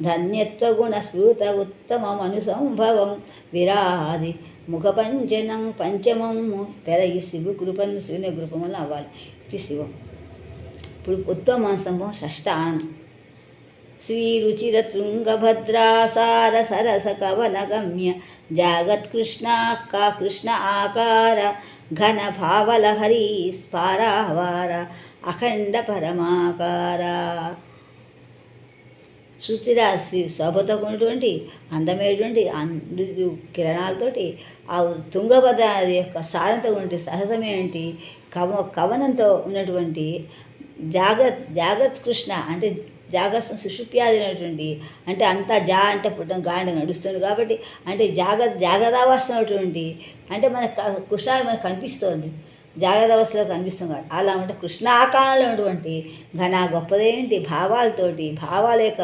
ధన్యత్వగుణస్ఫూత ఉత్తమమనుసంభవం విరాజి ముఖపంచనం పంచమము పెరగి శివు కృపను శివుని కృపములు అవ్వాలి. ఇది శివం. ఇప్పుడు ఉత్తమ సంభవం షష్టానం. శ్రీరుచిరతృంగభద్రాసార సరస కవనగమ్య జాగత్కృష్ణ కృష్ణ ఆకార ఘన భావలహరి స్పారావార అఖండ పరమాకార. శృతిరాశి శోభతో ఉన్నటువంటి అందమైనటువంటి కిరణాలతోటి ఆ తుంగభద్ర యొక్క సారంతో ఉన్నటువంటి సహజమేంటి కవనంతో ఉన్నటువంటి జాగ్రత్త కృష్ణ అంటే జాగ్రత్త సుషుప్యాదినటువంటి అంటే అంతా అంటే పుట్టం గాండ నడుస్తుంది కాబట్టి అంటే జాగ్రత్తావస్థ అంటే మన కృష్ణ మనకు కనిపిస్తోంది, జాగ్రత్త అవస్థలో కనిపిస్తుంది కాబట్టి అలా అంటే కృష్ణాకారంలో ఉన్నటువంటి ఘన గొప్పదేంటి భావాలతోటి భావాల యొక్క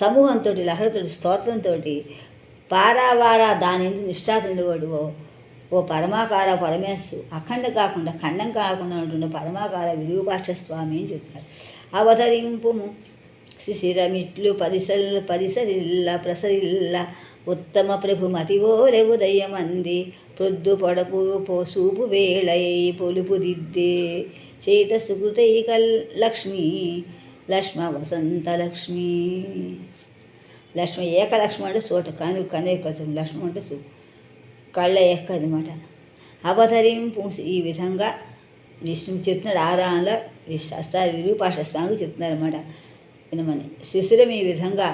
సమూహంతో లహరితో స్తోత్రంతో పారావార దాని ఎందుకు నిష్ఠాతుండేవాడు ఓ పరమాకార పరమేశ్వరు అఖండ కాకుండా ఖండం కాకుండా ఉంటుండే పరమాకార విరూపాక్ష స్వామి అని చెప్తారు. అవతరింపుము శిశిరమిట్లు పరిసరిల్ల ప్రసరిల్ల ఉత్తమ ప్రభు మతివోలె ఉదయమంది ప్రొద్దు పొడపు సూపు వేళై పొలుపు దిద్దే చేత సుకృతైక లక్ష్మి లక్ష్మ వసంత లక్ష్మి. లక్ష్మి ఏకలక్ష్మి అంటే చోట కనే కలిసి లక్ష్మి అంటే కళ్ళ ఎక్క అనమాట. అవతరింపు ఈ విధంగా విష్ణువు చెప్తున్నాడు. ఆరాధనలో విరూపాక్ష స్వామికి చెప్తున్నారు అనమాట. వినమని శిశిరం ఈ విధంగా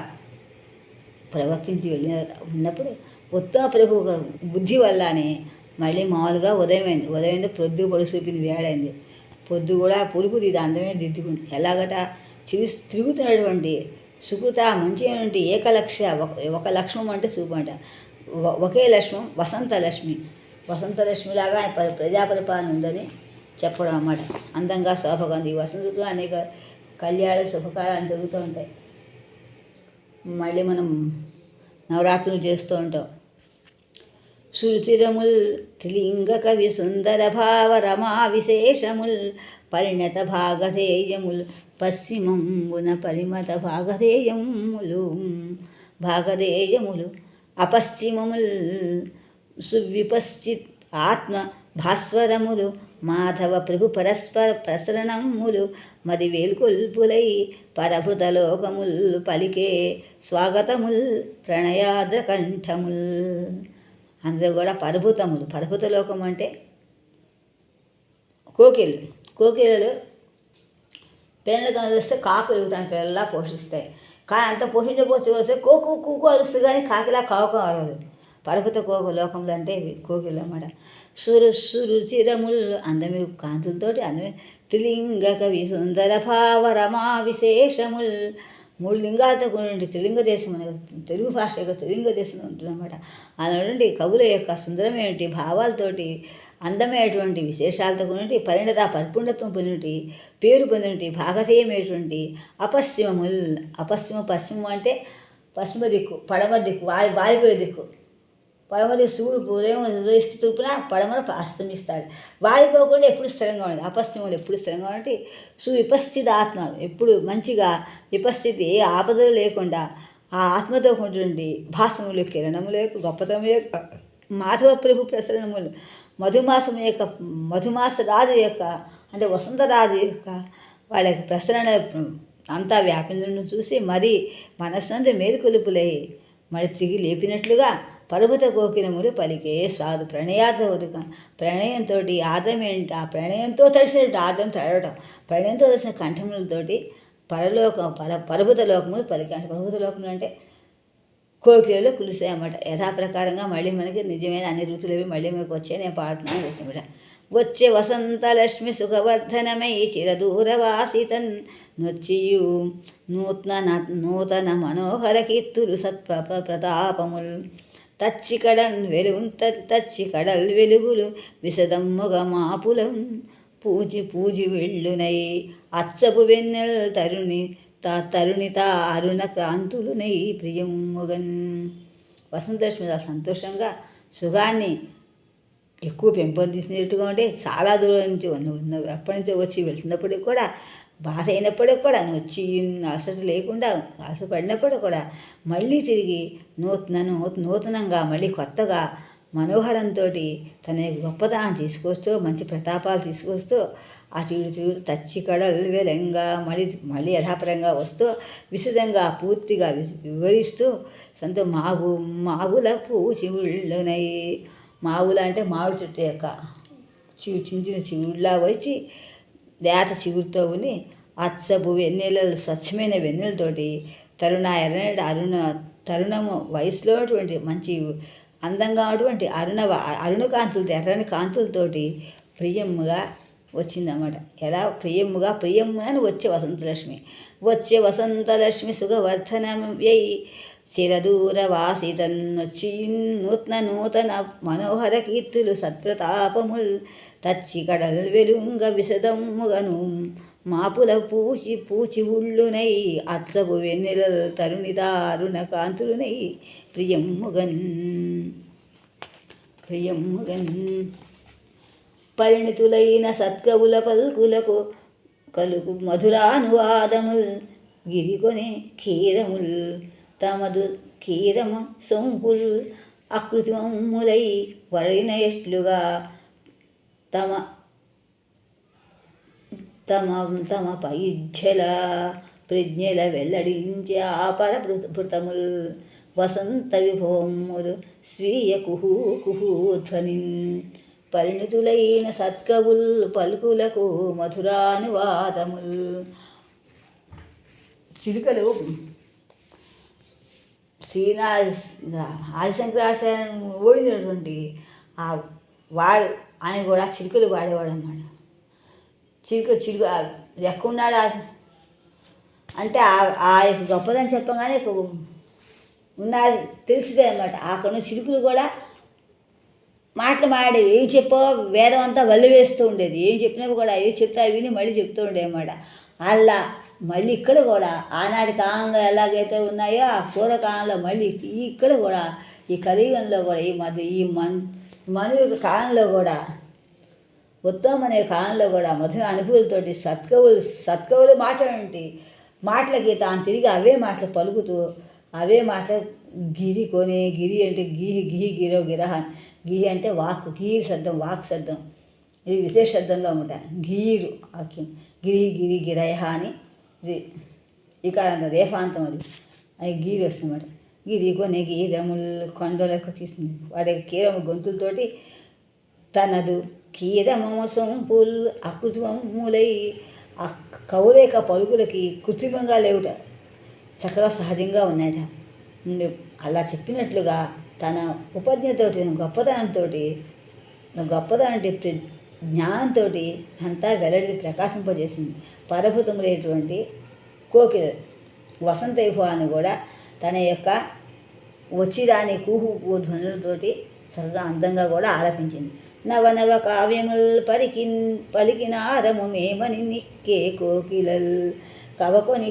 ప్రవర్తించి వెళ్ళిన ఉన్నప్పుడు ఉత్తమ ప్రభు బుద్ధి వల్లనే మళ్ళీ మామూలుగా ఉదయం పొద్దు పొడి చూపింది వేడైంది. పొద్దు కూడా పులుపు దిద్దు అందమే దిద్దుకుంది. ఎలాగట తిరుగుతున్నటువంటి సుకృత మంచి ఏకలక్ష ఒక లక్ష్మం అంటే చూపు అంట. ఒకే లక్ష్మం వసంతలక్ష్మిలాగా ప్రజాపరిపాలన ఉందని చెప్పడం అన్నమాట. అందంగా శోభగా ఉంది. వసంత ఋతువు అనేక కళ్యాణ శుభకార్యాలు జరుగుతూ ఉంటాయి. మళ్ళీ మనం నవరాత్రులు చేస్తూ ఉంటాం. సురుచిరముల్ త్రిలింగ కవి సుందర భావ రమా విశేషముల్ పరిణత భాగధేయముల్ పశ్చిమంబున పరిమత భాగధేయములు అపశ్చిమముల్ సువిపశ్చిత్ ఆత్మ భాస్వరములు మాధవ ప్రభు పరస్పర ప్రసరణములు మది వేల్కొల్పులై పరభృతలోకముల్ పలికే స్వాగతముల్ ప్రణయాద్ర కంఠముల్. అందరూ కూడా పరభృతలోకం అంటే కోకిలలు పిల్లలు కనిపిస్తే కాకులు తన పిల్లలా పోషిస్తాయి. కానీ అంత పోషించబోస్తే కూకు అరుస్తుంది కానీ కాకిలా కావుకం అరవదు. పరభృత లోకంలో అంటే కోకిలు అన్నమాట. సురుచిరముల్ అందమే కాంతులతోటి అందమే త్రిలింగ కవి సుందర భావ రమా విశేషముల్. 3 లింగాలతో కూడిన త్రిలింగ దేశం అనే తెలుగు భాష యొక్క త్రిలింగ దేశం ఉంటుందన్నమాట. అలాంటి కవుల యొక్క సుందరమైనటువంటి భావాలతోటి అందమైనటువంటి విశేషాలతో కూడినటువంటి పరిపూర్ణత్వం పొందినటువంటి పేరు పొందినటువంటి భాగధేయమైనటువంటి పశ్చిమం అంటే పశ్చిమ దిక్కు, పడమ దిక్కు, వారిపోయే దిక్కు. పడమది సూర్యుడు ఉదయం ఉదయిస్తూ తూపున పడమర అస్తమిస్తాడు. వాడిపోకుండా ఎప్పుడు స్థిరంగా ఉండదు. అపశ్చిమలు ఎప్పుడు స్థిరంగా ఉంటే సువిపశ్చిత ఆత్మ ఎప్పుడు మంచిగా విపశ్చితి ఏ ఆపదలు లేకుండా ఆ ఆత్మతో ఉన్నటువంటి భాస్వములు కిరణముల యొక్క గొప్పతనం యొక్క మాధవ ప్రభు ప్రసరణములు మధుమాస రాజు యొక్క అంటే వసంతరాజు యొక్క వాళ్ళ యొక్క ప్రసరణ అంతా వ్యాపించడం చూసి మరి మనస్సునంతా మేలుకొలుపులై మరి తిరిగి లేపినట్లుగా పర్వత కోకిలములు పలికే స్వాదు ప్రణయార్థవదుక. ప్రణయంతో ఆదమేంటి ఆ ప్రణయంతో తడిసినట్టు ఆదం తడవటం ప్రణయంతో తడిసిన కంఠములతోటి పర్వత లోకములు పలికే. అంటే పర్వత లోకములు అంటే కోకిలలో కులిసాయి అన్నమాట. యథాప్రకారంగా మళ్ళీ మనకి నిజమైన అన్ని ఋతులవి మళ్ళీ మనకు వచ్చే నేను పాడుతున్నాను వచ్చామట. వచ్చే వసంత లక్ష్మి సుఖవర్ధనమై చిరదూరవాసితన్ నొచ్చియు నూతన మనోహర కీర్తులు ప్రతాపముల్ తచ్చికడల్ వెలుగులు విశదమ్ముగ మాపులం పూజి వెళ్ళునై అచ్చపు వెన్నెల్ తరుణిత అరుణ క్రాంతులునై ప్రియముగన్. వసంతలక్ష్మి సంతోషంగా సుఖాన్ని ఎక్కువ పెంపొందించినట్టుగా ఉంటే చాలా దూరం నుంచి ఎప్పటి నుంచో వచ్చి వెళ్తున్నప్పటికి కూడా బాధ అయినప్పటికి కూడా నువ్వు వచ్చి అలసట లేకుండా అలసపడినప్పుడు కూడా మళ్ళీ తిరిగి నూతనంగా మళ్ళీ కొత్తగా మనోహరంతో తన గొప్పతనం తీసుకొస్తూ మంచి ప్రతాపాలు తీసుకొస్తూ అటు ఇటు తచ్చి కడలు వెలంగా మళ్ళీ యథాపరంగా వస్తూ విశదంగా పూర్తిగా వివరిస్తూ మావుల పూచివుళ్ళునై. మావుల అంటే మామిడి చెట్టు యొక్క చిన్న చిన్న చివుళ్ళలా వచ్చి లేత చిగురుతో ఉని అచ్చపు వెన్నెలలు స్వచ్ఛమైన వెన్నెలతోటి తరుణము వయసులో అటువంటి మంచి అందంగా ఉన్నటువంటి అరుణ కాంతులతో ఎర్రని కాంతులతోటి ప్రియముగా వచ్చిందన్నమాట. ఎలా ప్రియముగాని వచ్చే వసంతలక్ష్మి సుఖవర్ధనం వ్యయి చిరదూర వాసితన్నొచ్చి నూతన మనోహర కీర్తులు సత్ప్రతాపముల్ తచ్చి కడల్ వెలుంగ విశదమ్ముగను మాపుల పూచి ఉళ్ళునై అచ్చపు వెన్నెల తరుణిదారుణ కాంతులునై ప్రియముగన్ పరిణితులైన సత్కవుల పల్కులకు కలుగు మధురానువాదముల్ గిరికొనే ఖీరముల్ తమదు ఖీరము సొంపుల్ అకృతిమములై వరైన ఎట్లుగా తమ పైధ్యల ప్రజ్ఞల వెల్లడించే ఆపర భృతముల్ వసంత విభోములు స్వీయ కుహూధ్వనిన్ పరిణితులైన సత్కవుల్ పలుకులకు మధురానువాదముల్. చిలుకలు ఆదిశంకరాచార్య ఓడినటువంటి ఆయన కూడా చిలుకలు వాడేవాడు అన్నమాట. చిలుక ఎక్కడున్నాడు అంటే ఆ యొక్క గొప్పదని చెప్పగానే ఉన్నాడు తెలిసిపోయి అన్నమాట. అక్కడ చిలుకలు కూడా మాటలు మాడేవి. ఏం చెప్పో వేదం అంతా వల్లి వేస్తూ ఉండేది. ఏం చెప్పినప్పుడు కూడా ఏం చెప్తా విని మళ్ళీ చెప్తూ ఉండేవి అన్నమాట. అలా మళ్ళీ ఇక్కడ కూడా ఆనాటి కాలంలో ఎలాగైతే ఉన్నాయో ఆ పూర్వకాలంలో మళ్ళీ ఇక్కడ కూడా ఈ కలియుగంలో కూడా ఈ మను యొక్క కాలంలో కూడా ఉత్తమం అనే కాలంలో కూడా మధుర అనుభూతులతోటి సత్కవులు మాటలకి తాను తిరిగి అవే మాటలు పలుకుతూ అవే మాటలు గిరి అంటే గిరో గిరహ. గిరి అంటే వాక్, గీర్ శబ్దం, వాక్ శబ్దం. ఇది విశేష శబ్దంలో అన్నమాట. గీరు వాక్యం. గిరి గిరయ అని ఈ కాలంలో రేఫాంతం అది గీరు వస్తుందన్నమాట. గిరి కొనే గీరములు కొండలకు తీస్తుంది. వాడి కీరము గొంతులతోటి తనదు కీరమము సొంపుల్ అకృత్రిమములై ఆ కవులేక పలుకులకి కృత్రిమంగా లేవుట, చక్కగా సహజంగా ఉన్నాయట. అలా చెప్పినట్లుగా తన ఉపజ్ఞతోటి గొప్పతనం అంటే జ్ఞానంతో అంతా వెల్లడి ప్రకాశింపజేసింది. పరభృతములైనటువంటి కోకిల వసంత వైభవాన్ని కూడా తన యొక్క వచ్చిరాని కూహు ధ్వనులతోటి చక్కగా అందంగా కూడా ఆలపించింది. నవనవ కావ్యముల్ పలికినారము మేమని నిక్కే కోకిలల్ కవకొని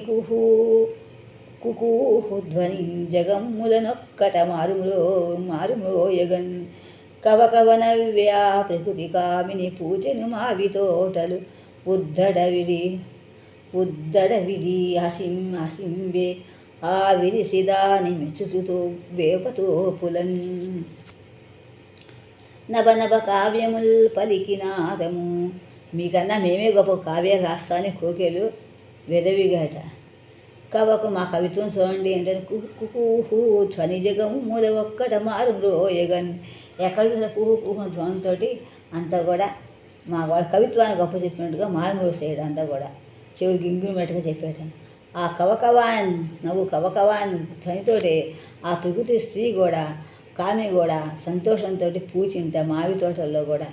కుకూహుధ్వని జగమ్ములనొక్కట మారుమ్రోయగన్ కవకవనవ్యా ప్రకృతి కామిని పూజను మావి తోటలు ఉద్దడవిడి హసింబే ఆ విరిసిదాని మెచ్చుతో వేపతో పులన్. నభనభ కావ్యముల్ పలికినారము, మీకన్నా మేమే గొప్ప కావ్యాలు రాస్తానే కోకేలు వెదవిగాట. కవకు మా కవిత్వం చూడండి అంటే కుహు ధ్వని జగము మూల ఒక్కట మారుమ్రోయగన్. ఎక్కడ చూసిన కుహు ధ్వనితో అంతా కూడా మా వాళ్ళ కవిత్వాన్ని గొప్ప చెప్పినట్టుగా మారుమ్రోసేయడం అంతా కూడా చెవులు గింగినట్టుగా చెప్పేట. ఆ కవకవాన్ ధ్వనితోటి ఆ ప్రకృతి స్త్రీ కూడా కామె కూడా సంతోషంతో పూచింట మావి తోటల్లో కూడా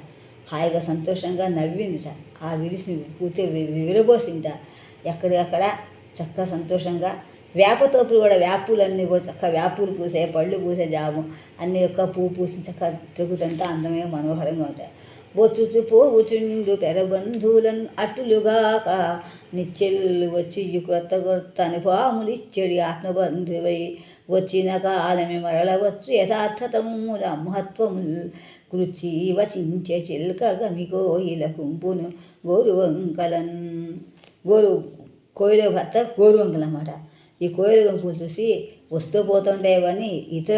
హాయిగా సంతోషంగా నవ్విందిట. ఆ విరిసి పూర్తి విరబోసింట. ఎక్కడికక్కడ చక్కగా సంతోషంగా వేపతోపులు కూడా వేపులన్నీ కూడా చక్కగా వేపులు పూసే, పళ్ళు పూసే జాము అన్ని యొక్క పువ్వు పూసి చక్కగా ప్రకృతి అంతా అందమైన మనోహరంగా ఉంటాయి. బొచ్చుచు పోవుచుండు పెరబంధువులను అట్టులుగాక నిచ్చెల్లు వచ్చి కొత్త అనుభవములు ఇచ్చడి ఆత్మబంధువై వచ్చిన కాలమే మరలవచ్చు యథార్థతముల మహత్వముల్ కృచి వచించే చిల్క గమికోయిల కుంపును గోరువంకలన్. గోరు కోయిల భర్త గోరువంకులు అన్నమాట. ఈ కోయిల గుంపులు చూసి వస్తూ పోతుండేవని అంటే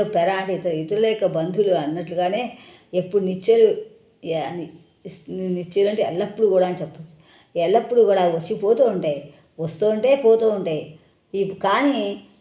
ఇతరుల యొక్క బంధువులు అన్నట్లుగానే ఎప్పుడు నిత్యలు నిత్యలు అంటే ఎల్లప్పుడూ కూడా అని చెప్పచ్చు. ఎల్లప్పుడూ కూడా వచ్చిపోతూ ఉంటాయి, వస్తూ ఉంటాయి, పోతూ ఉంటాయి. కానీ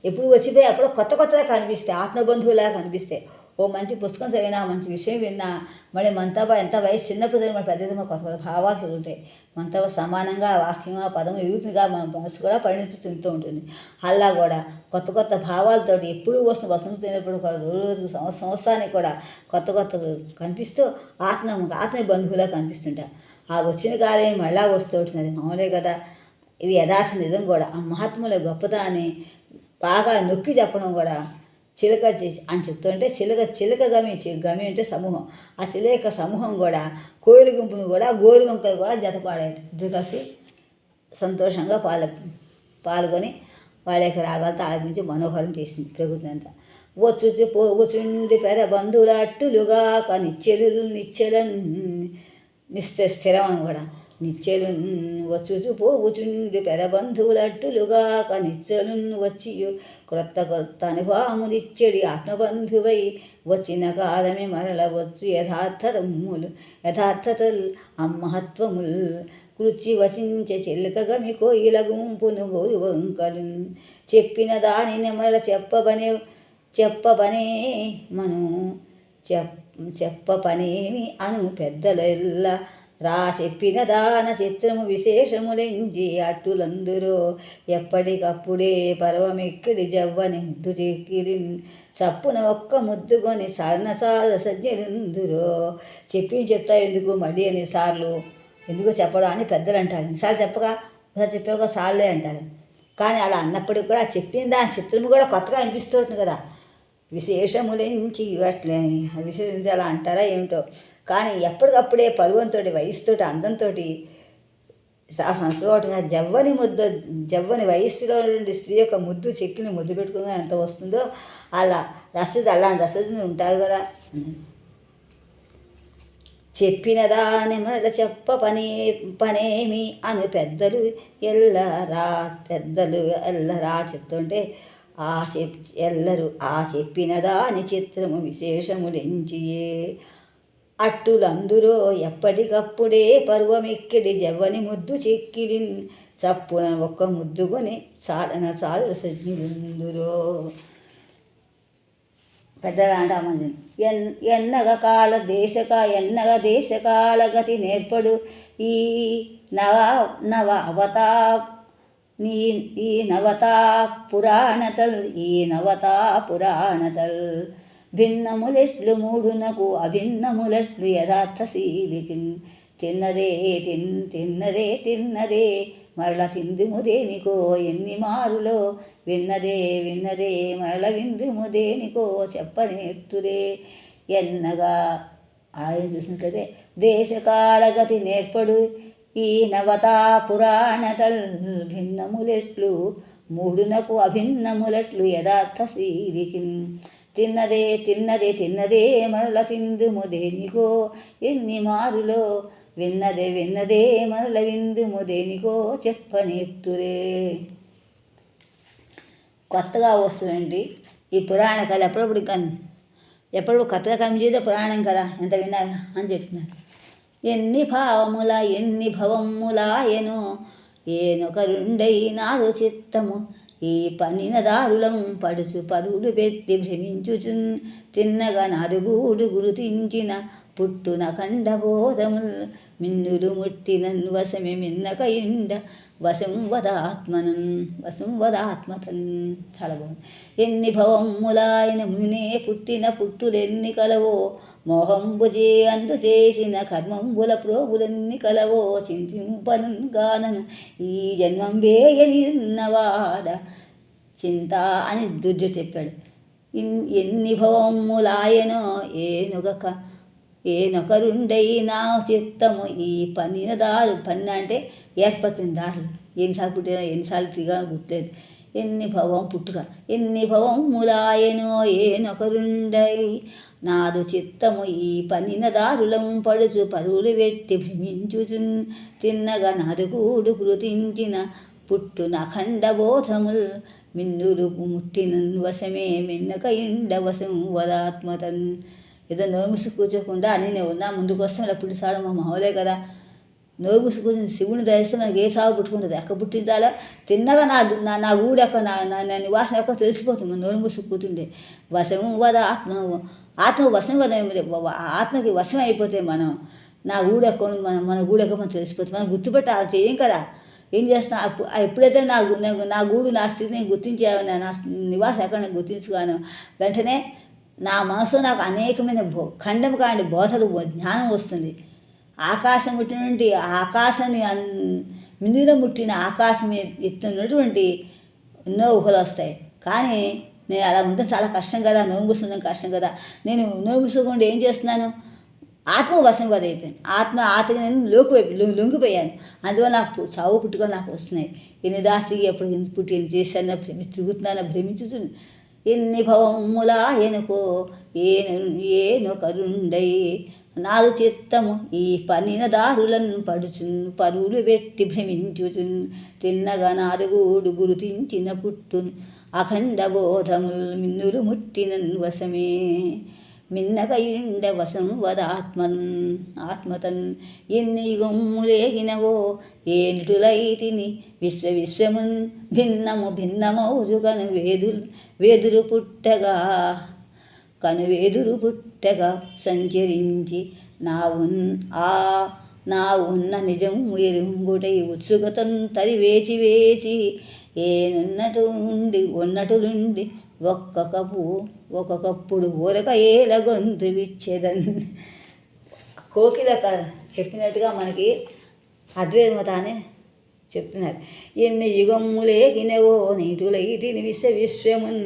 ఎప్పుడు వచ్చిపోయి అప్పుడు కొత్తగా కనిపిస్తాయి, ఆత్మబంధువులాగా కనిపిస్తాయి. ఓ మంచి పుస్తకం చదివినా, మంచి విషయం విన్నా, మళ్ళీ మనతో ఎంత వయసు చిన్నప్పుడు మన పెద్ద కొత్త భావాలు చదువుతాయి. మనతో సమానంగా వాక్యం పదం ఎదుగుతుందిగా మన మనసు కూడా పరిణితి చెందుతూ ఉంటుంది. అలా కూడా కొత్త భావాలతో ఎప్పుడూ వసంత తినప్పుడు రోజు సంవత్సరానికి కూడా కొత్త కనిపిస్తూ ఆత్మ బంధువులా కనిపిస్తుంటారు. ఆ వచ్చిన కాలం మళ్ళా వస్తూ ఉంటుంది. అది మామూలే కదా. ఇది యథార్థ నిజం కూడా. ఆ మహాత్ముల గొప్పతనాన్ని బాగా నొక్కి చెప్పడం కూడా చిలక అని చెప్తుంటే చిలక గమి అంటే సమూహం. ఆ చిలక యొక్క సమూహం కూడా కోయిల గుంపును కూడా గోరువంకలు కూడా జతపాడాయి. ఇద్దరు కలిసి సంతోషంగా పాల్గొని వాళ్ళ యొక్క రాగాలతో ఆలపించి మనోహరం చేసింది ప్రకృతి అంతా. వచ్చుచు పోగుచుండి పెర బంధువుల అట్టులుగా నిశ్చల స్థిరం అని కూడా నిత్యలు వచ్చుచు పోగుచుండి పెరబంధువులట్టులుగా నిత్యలు వచ్చి క్రొత్త అనుభవములిచ్చడి ఆత్మబంధువై వచ్చిన కాలమే మరలవచ్చు యథార్థతలు అమ్మహత్వముల్ కృచి వచించే చెల్లికగమి కోయిల గుంపును గోరువంకలు చెప్పిన దానిని మరల చెప్పబనే మను చెప్పపనేమి అను పెద్దలెల్లా చెప్పిన దాన చిత్రము విశేషములెంచి అట్టులందురో ఎప్పటికప్పుడే పర్వమెక్కిడి జవ్వని ముద్దు చెక్కిరి చప్పున ఒక్క ముద్దుకొని సన్నసార్లు సజ్జలుందురో చెప్తా ఎందుకు మళ్ళీ ఎన్నిసార్లు ఎందుకు చెప్పడం అని పెద్దలు అంటారు. ఎన్నిసార్లు చెప్పగా సార్లే అంటారు. కానీ అలా అన్నప్పటికి కూడా చెప్పిన దాని చిత్రము కూడా కొత్తగా అనిపిస్తుంటుంది కదా. విశేషములెంచి అట్లే విశేషించి అలా అంటారా ఏమిటో. కానీ ఎప్పటికప్పుడే పరువంతో వయసుతో అందంతో సంతోషంగా జవ్వని వయస్సులో నుండి స్త్రీ యొక్క చెక్కిని ముద్దు పెట్టుకుని ఎంత వస్తుందో అలా అలాంటి రసజులు ఉంటారు కదా. చెప్పిన దాని మరల పనేమి అని పెద్దలు ఎల్లరా చెప్తుంటే ఎల్లరు చెప్పిన దాని చిత్రము విశేషములెంచియే అట్టులందురో ఎప్పటికప్పుడే పర్వమెక్కిడి జవ్వని ముద్దు చెక్కిలి చప్పున ఒక్క ముద్దుకొని చాలు సజ్ఞులుందురో. పెద్దలాంటి ఎన్నగ దేశకాల గతి నేర్పడు ఈ నవతా పురాణతల్ భిన్నములెట్లు మూడునకు అభిన్నములెట్లు యథార్థశీలికి తిన్నదే మరల తిందుముదేనికో ఎన్ని మారులో విన్నదే మరల విందుముదేనికో చెప్పనేట్టురే. ఎన్నగా ఆయన చూసినట్లయితే దేశకాలగతి నేర్పడు ఈ నవతా పురాణతల్ భిన్నములెట్లు మూడునకు అభిన్నములెట్లు యథార్థశీలికి తిన్నదే మరల తిందుముదేనికో ఎన్ని మారులో విన్నదే మరల విందుముదేనికో చెప్పనేత్తురే. కొత్తగా వస్తుందండి ఈ పురాణ కథ. ఎప్పుడు కొత్తగా కనిపించేదే పురాణం కదా, ఎంత విన్నా అని చెప్తున్నారు. ఎన్ని భవములాయనో ఏనొకరుండైనాదు చిత్తము ఈ పన్నిన దారులం పరుడు పెట్టి భ్రమించుచున్ తిన్నగా నరుగుడు గురుతించిన పుట్టున ఖండబోధముల్ మిన్నులు ముట్టినన్ వశమే మిన్నక ఇండ వశం వదాత్మతన్. చాలా బాగుంది. ఎన్ని భవములాయన మునే పుట్టిన పుట్టులెన్ని కలవో మోహంబుజే అందు చేసిన కర్మంబుల ప్రోగులెన్ని కలవో చింతింపను గానను ఈ జన్మం వేయనిన్నవాడ చింత అని దుర్జు చెప్పాడు. ఎన్ని భవములాయనో ఏనొకరుండైనా చిత్తము ఈ పన్నిన దారు. పన్ను అంటే ఏర్పరిచిన దారులు. ఎన్నిసార్లు పుట్టినా ఎన్నిసార్లు తిరిగా గుర్తులేదు. ఎన్ని భవం పుట్టుక ఎన్ని భవం ములాయనో ఏనొకరుండై నాదు చిత్తము ఈ పనిన దారులం పడుచు పరువులు వెట్టి భ్రమించుచున్ తిన్నగా నాదుగూడు కృతించిన పుట్టున అఖండబోధముల్ మిన్నులు ముట్టినన్ వశమే మిన్నక ఇండ వశం వదాత్మతన్. ఏదో నోరు మూసి కూర్చోకుండా అని నేను ఉన్నా ముందుకు వస్తాను ఇలా పుట్టిసాడు మా మామూలే కదా. నోరు మూసి కూర్చొని శివుని ధరిస్తే మనకి ఏ సాగు పుట్టుకుంటుంది, ఎక్కడ పుట్టించాలో తిన్నగా నా ఊడు ఎక్కడ నా నివాసం ఎక్కడ తెలిసిపోతుంది మన నోరు మూసి కూర్చుండే. వశం వద ఆత్మ వశం వద ఆత్మకి వశం అయిపోతే మనం నా ఊడు ఎక్కడ మన గూడు ఎక్కడ మనం తెలిసిపోతుంది. మనం గుర్తుపెట్టి అలా చేయం కదా. ఏం చేస్తాను ఎప్పుడైతే నా గూడు నా స్థితిని గుర్తించాను, నా నివాసం ఎక్కడ నేను గుర్తించుకోను, వెంటనే నా మనసు నాకు అనేకమైన ఖండం కాని బోధలు జ్ఞానం వస్తుంది. ఆకాశం ముట్టినటువంటి ఆకాశాన్ని మిందులో ముట్టిన ఆకాశం ఎత్తున్నటువంటి ఎన్నో ఊహలు వస్తాయి. కానీ నేను అలా ఉంటే చాలా కష్టం కదా, నోరు మూసుకుందాం కష్టం కదా. నేను నోరు మూసుకోకుండా ఏం చేస్తున్నాను, ఆత్మ వశం కదా అయిపోయాను. ఆత్మకి నేను లొంగిపోయాను. అందువల్ల నాకు చావు పుట్టుకొని నాకు వస్తున్నాయి. ఎన్ని దాటికి ఎప్పుడు పుట్టి ఎన్ని చేశాను తిరుగుతున్నాను భ్రమించుతుంది. ఎన్ని భవములా ఎనుకో ఏనొకరుండై నాదు చిత్తము ఈ పనిన దారులను పడుచున్ పరువులు వెట్టి భ్రమించుచున్ తిన్నగా నాదుగూడు గురుతించిన పుట్టున్ అఖండ బోధముల్ మిన్నులు ముట్టినన్ వశమే మిన్నక ఇండ వశం ఆత్మతన్. ఎన్ని యుగములేగినవో ఏనుటులైతిని విశ్వమున్ భిన్నమౌజుగను వేదురు పుట్టగా సంచరించి నా ఉన్న నిజం ఎరుంగుటై ఉత్సుకతం తరి వేచి ఉన్నటులుండి ఒక్కొక్కప్పుడు ఊరక ఏల గొంతు విచ్చేదన్. కోకిల చెప్పినట్టుగా మనకి అద్వైత అని చెప్తున్నారు. ఎన్ని యుగములేగినవో నీటులైతిని విశ్వమున్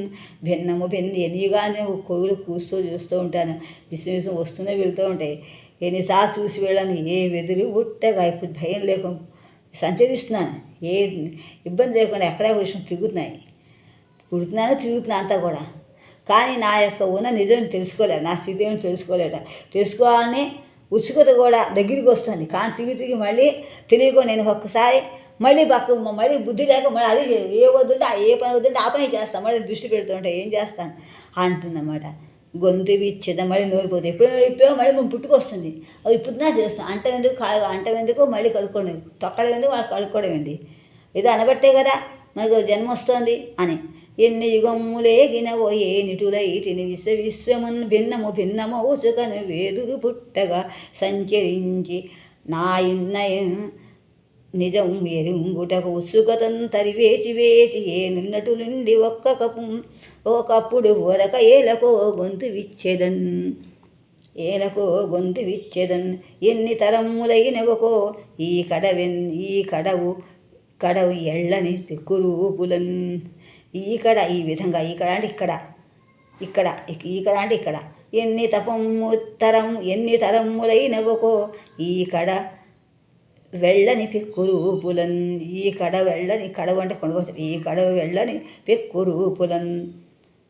భిన్నము ఎన్ని యుగాన్ని కోవిలు కూస్తూ చూస్తూ ఉంటాను. విశ్వం వస్తూనే వెళ్తూ ఉంటాయి. ఎన్నిసార్లు చూసి వెళ్ళాను. ఏ వెదురు పుట్టగా ఇప్పుడు భయం లేకుండా సంచరిస్తున్నాను. ఏ ఇబ్బంది లేకుండా ఎక్కడా విషయం తిరుగుతున్నాను అంతా కూడా. కానీ నా యొక్క ఉన్న నిజం తెలుసుకోలేదు, నా స్థితి ఏమి తెలుసుకోవాలని ఉత్సుకత కూడా దగ్గరికి వస్తుంది. కానీ తిరిగి మళ్ళీ తెలియకుండా నేను ఒక్కసారి మళ్ళీ మళ్ళీ బుద్ధి లేక మళ్ళీ అది ఏ వద్దుంటే ఏ పని వద్దుంటే ఆ పని చేస్తాను, మళ్ళీ దృష్టి పెడుతుంటే ఏం చేస్తాను అంటున్నమాట. గొంతు విచ్చేదా మళ్ళీ నోరిపోతుంది. ఎప్పుడు నోరిపోయావు మళ్ళీ మేము పుట్టుకొస్తుంది. అది ఇప్పుడు చేస్తాం. అంటం మళ్ళీ కడుక్కోండి, తొక్కడం ఎందుకు వాళ్ళు కడుక్కోవడం ఏంటి, ఏదో అనబట్టే కదా మనకు జన్మ వస్తుంది అని. ఎన్ని యుగములేగినవో ఏనిటులైతిని విశ్వమున్ భిన్నమౌసుకను వేదురు పుట్టగా సంచరించి నా నిజం ఎరుంగుటకు ఉత్సుకతం తరి వేచి ఏనున్నటులుండి ఒకప్పుడు ఊరక ఏలకో గొంతు విచ్చెదన్. ఎన్ని తరములైనవకో ఈ కడవు ఎళ్ళని పెక్కురూపులన్. ఈ విధంగా ఇక్కడ అంటే ఇక్కడ ఎన్ని తరములైనవకో ఈ కడ వెళ్ళని పెక్కురూపులన్. కడవ అంటే కొనుగోలు. ఈ కడవ వెళ్ళని పెక్కురూపులన్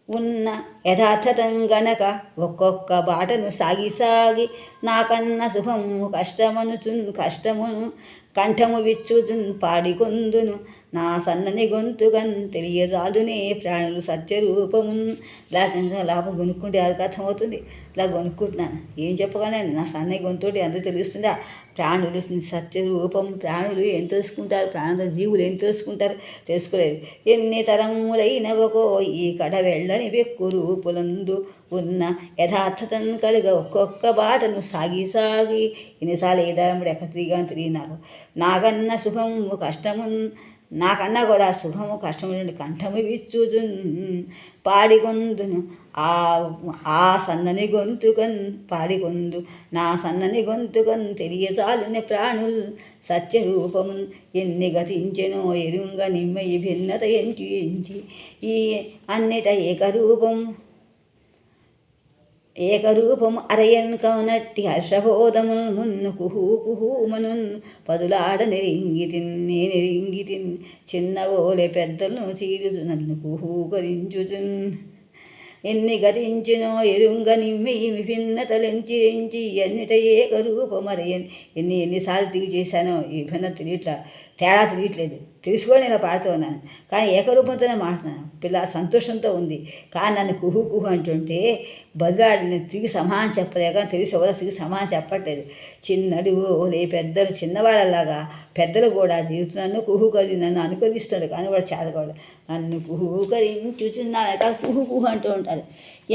ఉన్న యథార్థతం గనక ఒక్కొక్క బాటను సాగి నాకన్న సుఖము కష్టమును కంఠము విచ్చుచున్ పాడికొందును నా సన్నని గొంతుగన్ తెలియజాదునే ప్రాణులు సత్యరూపము. లాభం కొనుక్కుంటే ఎవరికి అర్థమవుతుంది, ఇలా కొనుక్కుంటున్నాను ఏం చెప్పగలను, నా సన్నని గొంతుటి అందరూ తెలుస్తుందా. ప్రాణులు సత్యరూపం, ప్రాణులు ఏం తెలుసుకుంటారు, ప్రాణుల జీవులు ఏం తెలుసుకోలేదు. ఎన్ని తరములైనవకో ఈ కడ వెళ్ళని వెక్కు రూపులందు ఉన్న యథార్థతం కలిగ ఒక్కొక్క బాటను సాగి ఎన్నిసార్లు ఏ దారముడు ఎక్కడ తిరిగి నాకన్నా సుఖము కష్టము నాకన్నా కూడా సుఖము కష్టము నుండి కంఠము విచ్చుచున్ పాడికొందును ఆ సన్నని గొంతుకన్ పాడికొందు నా సన్నని గొంతుకన్ తెలియచాలిన ప్రాణుల్ సత్యరూపము ఎన్ని గతించెనో ఎరుంగ నిమ్మయి భిన్నత ఎంచి ఈ అన్నిట ఏకరూపం ఏకరూపము అరయన్ కౌనట్టి హర్షబోధముల్ మున్ను కుహూ కుహూమనున్ పదులాడ నెరింగితిన్ నేనెరింగితిన్ చిన్నవోలే పెద్దలను చీరుచు నన్ను కుహూకరించుచున్ ఎన్ని గతించినో ఎరుంగ నిమ్మిమి భిన్నతలెంచి ఎన్నిట ఏకరూపమరయన్ ఎన్నిసార్లు తిరిగి చేశానో ఈ భిన్న తిరిగిట్లా తేడా తిరిగట్లేదు తెలుసుకొని ఇలా పాడుతూ ఉన్నాను, కానీ ఏకరూపంతోనే మాట్లాడుతున్నాను. పిల్ల సంతోషంతో ఉంది, కానీ నన్ను కుహు కుహు అంటుంటే బదులాడి నేను తిరిగి సమానం చెప్పలేక తెలిసి ఎవరో తిరిగి సమానం చెప్పట్లేదు. చిన్నడు లే పెద్దలు చిన్నవాళ్ళలాగా పెద్దలు కూడా జీవితున్నాను కుహుకరి నన్ను అనుకరిస్తున్నాడు, కానీ వాడు చేతగాడు. నన్ను కుహుకరించుచున్నా కుహు కుహు అంటూ ఉంటారు.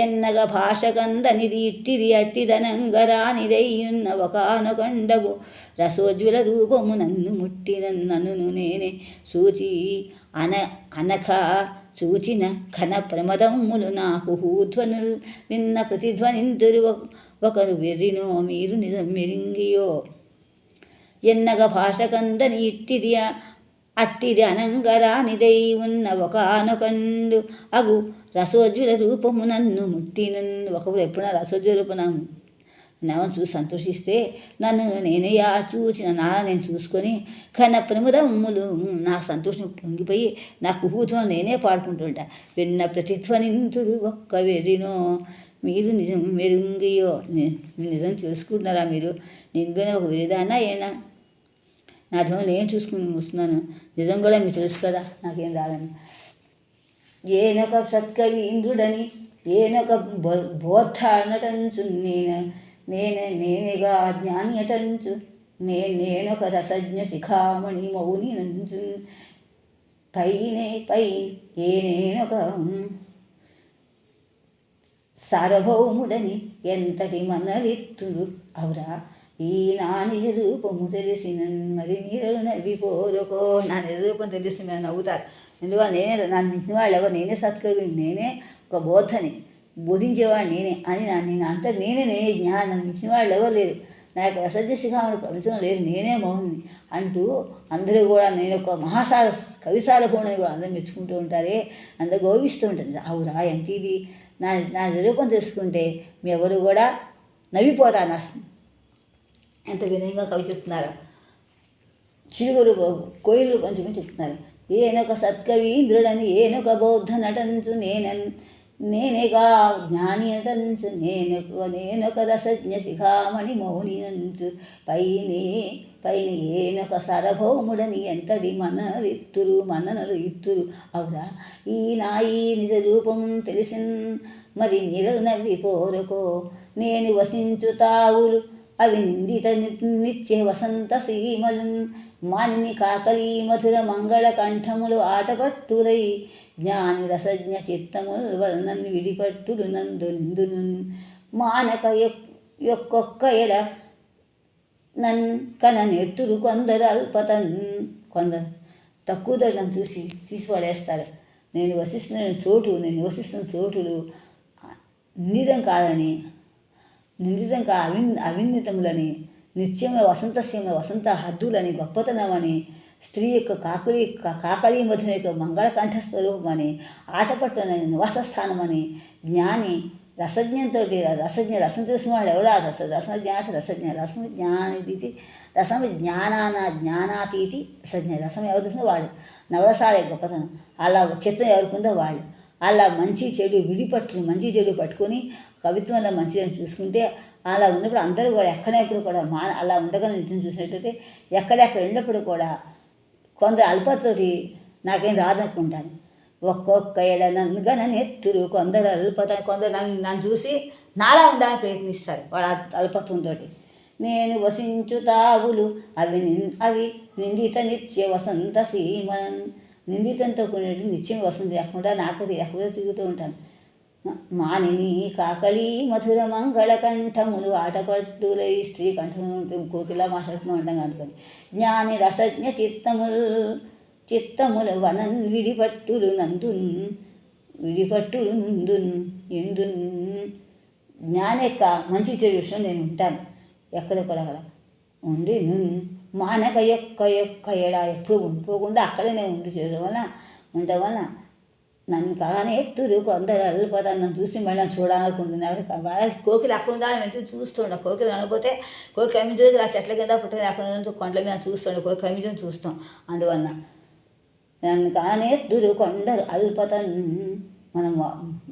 ఎన్నగ భాషకందనిది ఇట్టిది అట్టిదనంగరానిదయ్యున్న ఒకనొకండగు రసోజ్వల రూపము నన్ను ముట్టిన నన్ను నేనే సూచి అనక చూచిన ఘన ప్రమదములు నాకు హూధ్వనులు విన్న ప్రతిధ్వనింతురు ఒకరు వెర్రినో మీరు నిజం మెరింగియో. ఎన్నగ భాషకందని ఇట్టిది అట్టిది అనంగరానిదై ఉన్న ఒకనొకండు అగు రసోజ్వల రూపము నన్ను ముట్టినన్. ఒకప్పుడు ఎప్పుడైనా రసోజ్వల రూపం నామని చూసి సంతోషిస్తే నన్ను నేనయ్యా చూసిన నాన్న నేను చూసుకొని ఘన ప్రముదములు నాకు సంతోషం పొంగిపోయి నా కుహూత్వం నేనే పాడుకుంటుంటా. విన్న ప్రతిధ్వనింతురు ఒక్క వెర్రినో మీరు నిజం మెరుంగియో. మీరు నిజం తెలుసుకుంటున్నారా? మీరు నిందునే ఒక విరిదానా ఏనా? నా ధ్వని నేను చూసుకుని వస్తున్నాను, నిజం కూడా మీకు తెలుసు కదా, నాకేం రాదని. ఏనొక సత్కవి ఇంద్రుడని ఏనొక బోద్ధ నటంచు నేనేగా జ్ఞాని అటంచు నేనొక రసజ్ఞ శిఖామణి మౌని నంచు పై ఏనేనొక సార్వభౌముడని ఎంతటి మనలిత్తుడు అవురా ఈ నా నిజ రూపము తెలిసిన మరి మీరు నవ్విపోరుకో. నా నిజ రూపం తెలిసి మీరు నవ్వుతారు. ఎందువల్ల నేనే నన్ను మించిన వాళ్ళు ఎవరు, నేనే సత్కవిని, నేనే ఒక బోధని బోధించేవాడు నేనే అని నేను అంతా నేనే జ్ఞానం, నన్ను మించిన వాళ్ళు ఎవరు లేరు, నా యొక్క రసజ్ఞ శిఖాములు ప్రపంచంలో లేరు, నేనే మౌని అంటూ అందరూ కూడా నేను ఒక మహాసార కవిసారభూణని కూడా అందరూ మెచ్చుకుంటూ ఉంటారే, అందరూ గౌరవిస్తూ ఉంటుంది. అవురా ఎంత ఇది నా రూపం తెలుసుకుంటే మీ ఎవరు కూడా నవ్విపోతారు. నా ఎంత వినయంగా కవి చెప్తున్నారు. చిరుగురు కోయిలు పంచుకుని చెప్తున్నారు. ఏనొక సత్కవి ఇంద్రుడని ఏనొక బౌద్ధ నటంచు నేనేగా జ్ఞాని నటంచు నేనొక రసజ్ఞ శిఖామణి మౌని నంచు పైన ఏనొక సార్వభౌముడని ఎంతటి మన్ననలు ఇత్తురు అవురా ఈ నిజ రూపం తెలిసిన్ మరి మీరు నవ్విపోరుకో. నేను వసించు తావులు అవి నిందిత నిత్య వసంత సీమలు మానిని కాకలి మధుర మంగళ కంఠములు ఆటపట్టులై జ్ఞాని రసజ్ఞ చిత్తములు వలనన్ను విడిపట్టులు నందు నిందును మానక యొక్కొక్క ఎడ కననెత్తురు కొందరు అల్పతన్. కొందరు తక్కువ ధరలను తీసి పడేస్తారు. నేను వసిస్తున్న చోటులు నిందితం అవిన్నితములని నిత్యమే వసంత హద్దులని గొప్పతనమని స్త్రీ యొక్క కాకలి మధుని యొక్క మంగళకంఠ స్వరూపమని ఆటపట్టున నివాసస్థానమని జ్ఞాని రసజ్ఞంతో రసం తెలిసిన వాడు ఎవడా? రసం జ్ఞానాతీతి రసజ్ఞ. రసం ఎవరు తెలిసిన వాడు, నవరసాల గొప్పతనం. అలా చిత్తం ఎవరికుందో వాళ్ళు అలా మంచి చెడు పట్టుకొని కవిత్వంలో మంచిదని చూసుకుంటే అలా ఉన్నప్పుడు అందరూ కూడా ఎక్కడెప్పుడు కూడా అలా ఉండగా నిత్యం చూసినట్టయితే ఎక్కడెక్కడ ఉన్నప్పుడు కూడా కొందరు అల్పతోటి నాకేం రాదనుకుంటాను. ఒక్కొక్క ఎడ నన్ను గననెత్తురు కొందరు కొందరు నన్ను చూసి నాలా ఉండాలని ప్రయత్నిస్తారు వాళ్ళ అల్పత్వంతో. నేను వసించు తావులు అవి నిందిత నిత్య వసంత సీమన్. నిందితంతో కూడినట్టు నిత్యం వసంత లేకుండా నాకు ఎక్కడో తిరుగుతూ ఉంటాను. మానిని కాకలి మధుర మంగళ కంఠములు ఆటపట్టులై స్త్రీ కంఠం కోకిలా మాట్లాడుతూ ఉంటాం అనుకోని జ్ఞాని రసజ్ఞ చిత్తములు వనన్ విడిపట్టులు ఎందున్. జ్ఞాని యొక్క మంచి చెడు విషయం నేను ఉంటాను ఎక్కడెక్కడ ఉండి మానక యొక్క ఎడా ఎప్పుడు ఉండిపోకుండా అక్కడే నేను ఉండటం వలన నన్ను కానెత్తురు కొందరు అల్లిపోతాను, నన్ను చూసి మళ్ళీ నన్ను చూడాలనుకుంటున్నాడు. కోకిల అక్కడ ఉండాలని వెంటనే చూస్తుండ, కోకిల కనకపోతే కోకిల కమిజోకి ఆ చెట్ల కింద పుట్టిన అక్కడ నుంచి కొండల మీద చూస్తుండే, కోకిల కమిజోని చూస్తాం. అందువలన నన్ను కానెత్తురు కొండరు అల్పతన్, మనం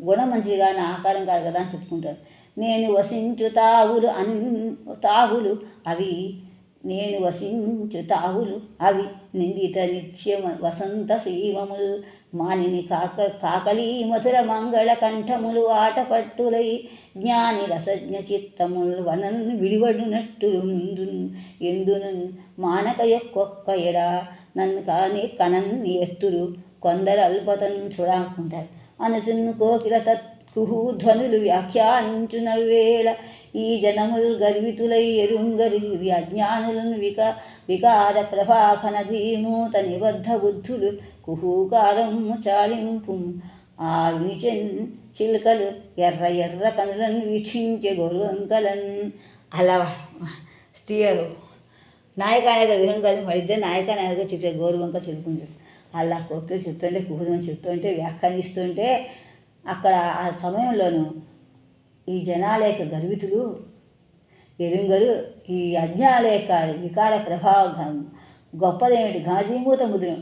గుణం మంచిది కానీ ఆకారం కాదు కదా అని చెప్పుకుంటారు. నేను వసించు తావులు అవి, నేను వసించు తావులు అవి, నిందిత నిత్య వసంత శీవములు, మానిని కాకలి మధుర మంగళ కంఠములు, ఆటపట్టులై జ్ఞాని రసజ్ఞ చిత్తములు, వనన్ విడివడునట్టులు ముందును ఎందును మానక యొక్కొక్క ఎడా, నన్ను కానీ కనన్ని ఎత్తురు కొందరు అల్పతను చూడాలనుకుంటారు. అనుచున్ను కోకిల తత్కుహు ధ్వనులు వ్యాఖ్యానించున వేళ, ఈ జనముల్ గర్వితులై ఎరుంగరి అజ్ఞానులను వికార ప్రభాఖన ధీమూత నిబద్ధ బుద్ధులు, కుహూకారము చాలింపు ఆ వీచెన్ చిలుకలు, ఎర్ర ఎర్ర కనులను వీక్షించే గౌరవంకలను. అలా స్త్రీలు నాయకానాయక విహంగాలు మరిద్దరు నాయకానాయక చెప్పే గౌరవంగా చెప్పుకుంటారు. అలా కోకిలు చెప్తుంటే, కుహుదం చెప్తుంటే, వ్యాఖ్యానిస్తుంటే, అక్కడ ఆ సమయంలోనూ ఈ జనాల యొక్క గర్వితులు ఎరుంగరు ఈ అజ్ఞాల యొక్క వికార ప్రభావం గొప్పదేమిటి, ఘనజీమూత ముద్రం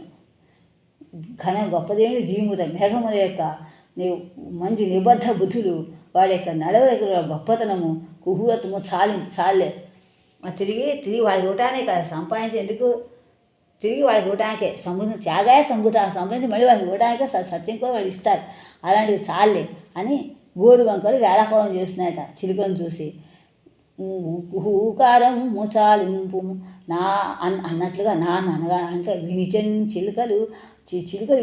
గొప్పదేమిటి జీమూత మేఘముల యొక్క మంచి నిబద్ధ బుద్ధులు, వాడి యొక్క నడవడికల గొప్పతనము, కుహూతము చాలే తిరిగి వాళ్ళకి ఇవ్వటానే కాదు, సంపాదించేందుకు తిరిగి వాళ్ళకి ఇవ్వటానికే త్యాగాయ సంబంధించి మళ్ళీ వాళ్ళకి ఇవ్వడానికే సత్యం కూడా వాళ్ళు ఇస్తారు. అలాంటివి చాలే అని గోరు వంకలు వేళాకోళం చేస్తున్నాయట చిలుకను చూసి. హూకారం ముచాలింపు నా అన్నట్లుగా అనగా అంటే వినిచన్ చిలుకలు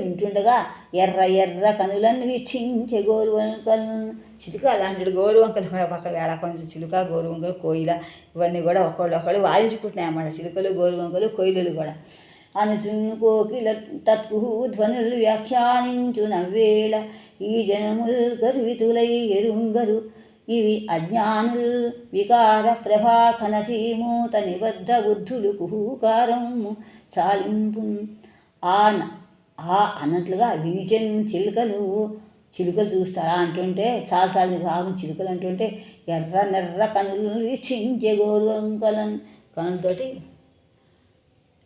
వింటుండగా ఎర్ర ఎర్ర కనులను వీక్షించే గోరువంకలు. చిలుక అలాంటి గోరువంకలు కూడా పక్కన వేళాకోళం, చిలుక గోరువంకలు కోయిల ఇవన్నీ కూడా ఒకళ్ళు వాయించుకుంటున్నాయి అన్నమాట, చిలుకలు గోరువంకలు కోయిలలు కూడా. అనుచున్ను కోకిల తత్కుహు ధ్వనులు వ్యాఖ్యానించు నవ్వేళ, ఈ జనముల్ గర్వితులై ఎరుంగరు ఇవి అజ్ఞానుల్ వికార ప్రభాఖన ధీమూత నిబద్ధ బుద్ధులు, కుహూకారము చాలింపు అన్నట్లుగా వినిచెన్ చిలుకలు చూస్తారా అంటుంటే, చాలాసార్లు కాదు చిలుకలు అంటుంటే, ఎర్ర నెర్ర కనులు వీక్షించే కనులతోటి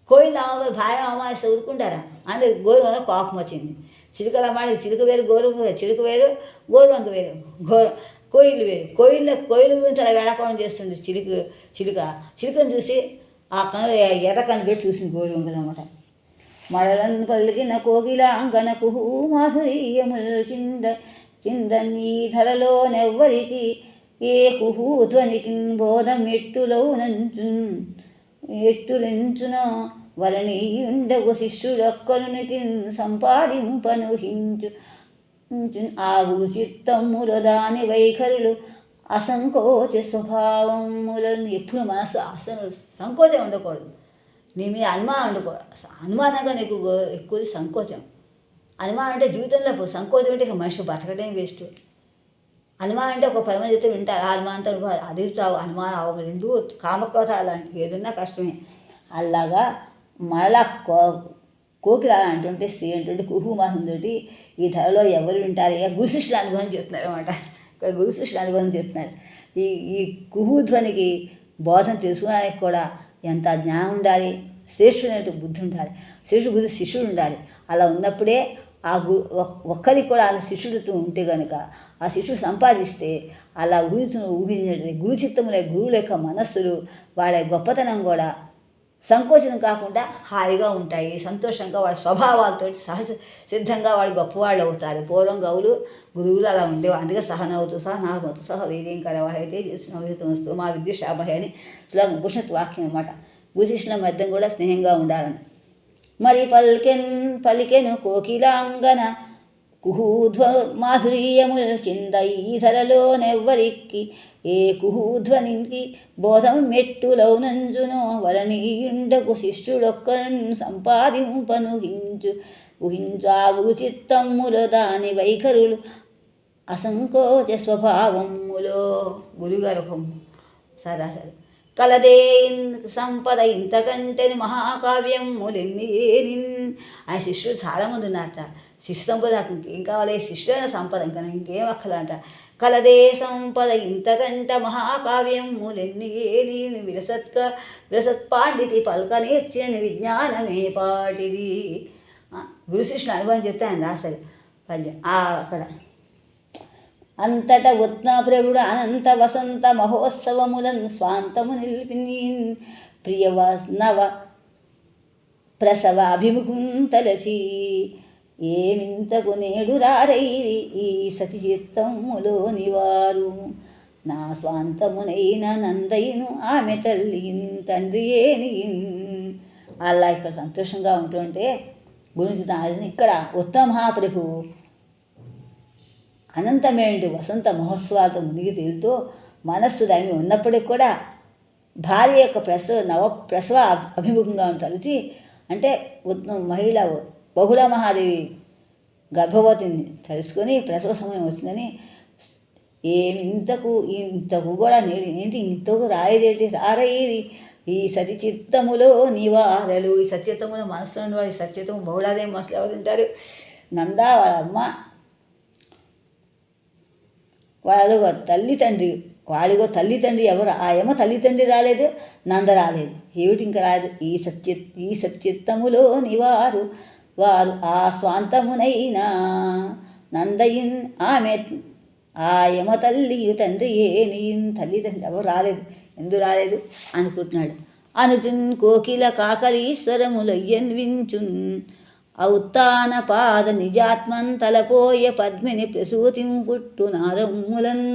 కోయిల భార్య అమాయిస్తే ఊరుకుంటారా, అందుకే గోరువంక కోపం వచ్చింది. చిలుకల మాట చిలుక వేరు గోరువంక వేరు, చిలుక వేరు గోరువంక వేరు, కోయిలు వేరు. కోయిలు గురించి అలా వేళాకోళం చేస్తుంది చిలుకను చూసి ఆ కను ఎర్ర కను పెట్టి చూసింది గోరువంకలు అనమాట. మడలను పలికిన కోకిలాంగన కుహూ మాధుర్యముల్ చిందని ధరలోనెవ్వరికి ఏ కుహూ ధ్వనికి బోధం ఎట్టులెంచునో వరణీయుండగు శిష్యుడొక్కరునికి సంపాదింపనుహించు ఆవు చిత్తముల దాని వైఖరులు అసంకోచ స్వభావములను. ఎప్పుడు మనసు సంకోచం ఉండకూడదు, నీ మీద అనుమానం ఉండకూడదు. అనుమానంగా నీకు ఎక్కువ సంకోచం. అనుమానం అంటే జీవితంలో సంకోచం అంటే ఇక మనిషి బతకడం వేస్ట్. అనుమానం అంటే ఒక 10 మంది చెప్తే వింటారు, ఆ అనుమానంతో అది చావు అనుమానం అవ రెండు కామక్రోధ అలాంటివి ఏదన్నా కష్టమే. అలాగా మళ్ళా కోకిల అంటుంటే స్త్రీ అంటుంటే కుహు మాసంతో ఈ ధరలో ఎవరు వింటారు, ఇక గురుశిష్యుల అనుభవం చెప్తున్నారు అనమాట. ఇక్కడ గురుశిష్యుల అనుభవం చెప్తున్నారు. ఈ కుహూధ్వనికి బోధన తెలుసుకోవడానికి కూడా ఎంత జ్ఞానం ఉండాలి, శ్రేష్ఠుడైన బుద్ధి ఉండాలి, శ్రేష్ఠుడు బుద్ధి శిష్యుడు ఉండాలి. అలా ఉన్నప్పుడే ఒక్కరికి కూడా అలా శిష్యుడితో ఉంటే కనుక ఆ శిష్యుడు సంపాదిస్తే అలా ఊహించినట్టు గురు చిత్తములే గురువుల యొక్క మనస్సులు వాళ్ళ గొప్పతనం కూడా సంకోచనం కాకుండా హాయిగా ఉంటాయి, సంతోషంగా వాళ్ళ స్వభావాలతో సహజ సిద్ధంగా వాళ్ళు గొప్పవాళ్ళు అవుతారు. పూర్వం గురువులు అలా ఉండేవారు. అందుకే సహనవతు సహనాభవతు సహ వీర్యం కరవాహైతే చేస్తున్న మా విద్యుషాభయ అని శ్లోకం భూషణత్ వాక్యం అన్నమాట. గురుశిష్యుల మధ్య కూడా స్నేహంగా ఉండాలని. మరి పలికెను కోకిలాంగన కుహూధ్వ మాధుర్యముల్ చింద ఈ ధరలోనెవ్వరికి ఏ కుహూధ్వనికి బోధం మెట్టులౌనంజునో వరణీయుండకు శిష్యుడొక్కను ఊహించాగు చిత్తమ్ముల దాని వైఖరులు అసంకోచ స్వభావములో. గురుగారు సరాసరి కలదే సంపద ఇంతకంటేని మహాకావ్యములెన్ని ఆయన శిష్యులు చాలామంది ఉన్నారట. శిష్య సంపద నాకు ఇంకేం కావాలి, శిష్యుడైన సంపద ఇంకా ఇంకేం అక్కలంట. కలదే సంపద ఇంతకంట మహాకావ్యం మూలెన్ని ఏని విరసత్పాండితి పల్కనేర్చని విజ్ఞానమే పాటిది. గురు శిష్యుల అనుభవం చెప్తే ఆయన రాశారు పద్యం. అక్కడ అంతట ఉత్నప్రభుడు అనంత వసంత మహోత్సవములను స్వాంతము నిలిపి ప్రియవనవ ప్రసవ అభిముఖం తలసి ఏమింతకు నేడు రారైరి ఈ సతి చిత్తములోని వారు. నా స్వాంతమునైన నందయిను ఆమె తల్లి తండ్రి ఏని. అలా ఇక్కడ సంతోషంగా ఉంటుంటే గురించి ఇక్కడ ఉత్తమ మహాప్రభువు అనంతమేంటి వసంత మహోత్సవాలతో మునిగి తేలుతూ మనస్సు దాని ఉన్నప్పటికి కూడా భార్య యొక్క ప్రసవ అభిముఖంగా తలిచి, అంటే మహిళ బహుళ మహాదేవి గర్భవతిని తెలుసుకొని ప్రసవ సమయం వచ్చిందని ఇంతకు కూడా ఏంటి ఇంతకు రాయేదేంటి రారయ్యేది ఈ సతి చిత్తములో నివారలు. ఈ సత్యత్వములో మనసులో ఉండేవారు. ఈ సత్యత్వము బహుళాదేవి మనసులో ఎవరు ఉంటారు? నందా వాళ్ళ అమ్మ, వాళ్ళు తల్లి తండ్రి, వాడిగో తల్లి తండ్రి ఎవరు? ఆ యమ తల్లి తండ్రి రాలేదు, నంద రాలేదు, ఏమిటి ఇంకా రాలేదు. ఈ సత్యత్వములో నివారు వారు ఆ స్వాంతమునైనా నందయిన్ ఆమె ఆ యమ తల్లి తండ్రి ఏనియున్ తల్లి తండ్రి ఎవరు రాలేదు. ఎందుకు రాలేదు అనుకుంటున్నాడు. అనుజున్ కోకిల కాకలీశ్వరములయ్యన్వించున్ ఔత్తాన పాద నిజాత్మన్ తలపోయ పద్మిని ప్రసూతిం పుట్టు నాదములన్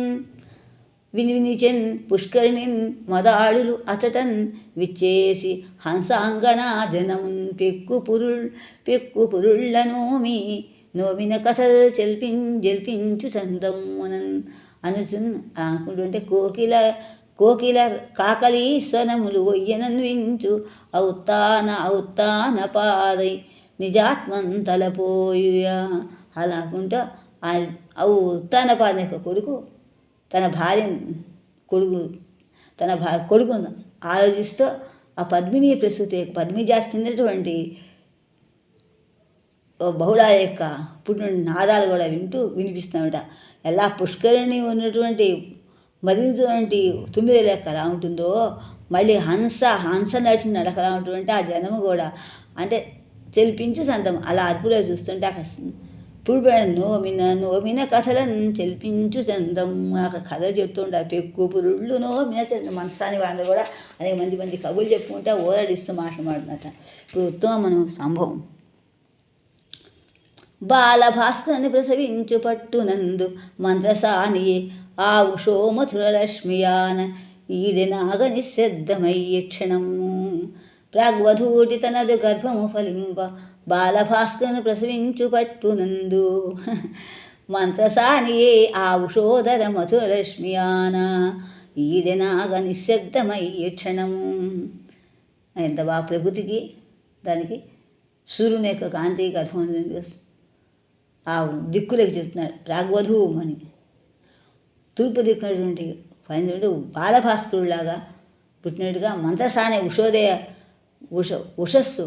వినిచెన్ పుష్కరిణిన్ మదాళులు అచటన్ విచ్చేసి హంసాంగనా జనమున్ పెక్కు పురుళ్ళనోమి నోమిన కథలు జల్పించు చందమునన్ అనుచున్ అనుకుంటుంటే కోకిల కాకలీశ్వరములు ఒయ్యనన్వించు ఔత్తాన పాదై నిజాత్మన్ తలపోయా. అలా అనుకుంటా ఉత్తాన పాద యొక్క కొడుకు తన కొడుకును ఆలోచిస్తూ ఆ పద్మిని ప్రసూతి పద్మిజాతి చెందినటువంటి బహుళ యొక్క పుట్టిన నాదాలు కూడా వినిపిస్తామట. ఎలా పుష్కరిణి ఉన్నటువంటి మదిలినటువంటి 9 లెక్క ఎలా ఉంటుందో, మళ్ళీ హంస నడిచిన నడక ఎలా ఉంటుందంటే ఆ జనము కూడా అంటే చెల్పించు సంతం అలా అదుపులో చూస్తుంటే అక్కడ ఇప్పుడు నోమిన కథలను చెల్పించు చందం అక్కడ కథ చెప్తూ ఉంటారు. పెక్కు పురుళ్ళు నోమిన చందం మనసాని వాళ్ళందరూ కూడా అనేక మంచి కబుర్లు చెప్పుకుంటే ఓరడిస్తూ మాట్లాడుతున్నట. ఇప్పుడు ఉత్తమను సంభవం. బాలభాస్కరుని ప్రసవించు పట్టునందు మంత్రసానియే ఆవుషో మధురలక్ష్మియాన ఈడెనాగ నిశ్శబ్దమయ్యే క్షణము ప్రాగ్వధూటి తనదు గర్భము ఫలింప బాలభాస్కరుని ప్రసవించు పట్టునందు మంత్రసానియే ఆవుషోధర మధురలక్ష్మియాన ఈడెనాగ నిశ్శబ్దమయ్యే క్షణము. ఎంత బాగా ప్రకృతికి దానికి సూర్యుని యొక్క కాంతి గర్భం ఆ దిక్కులకి చెప్తున్నాడు రాఘవధువు అని. తూర్పు దిక్కునటువంటి పైన బాలభాస్కరులాగా పుట్టినట్టుగా మంత్రసానే ఉషస్సు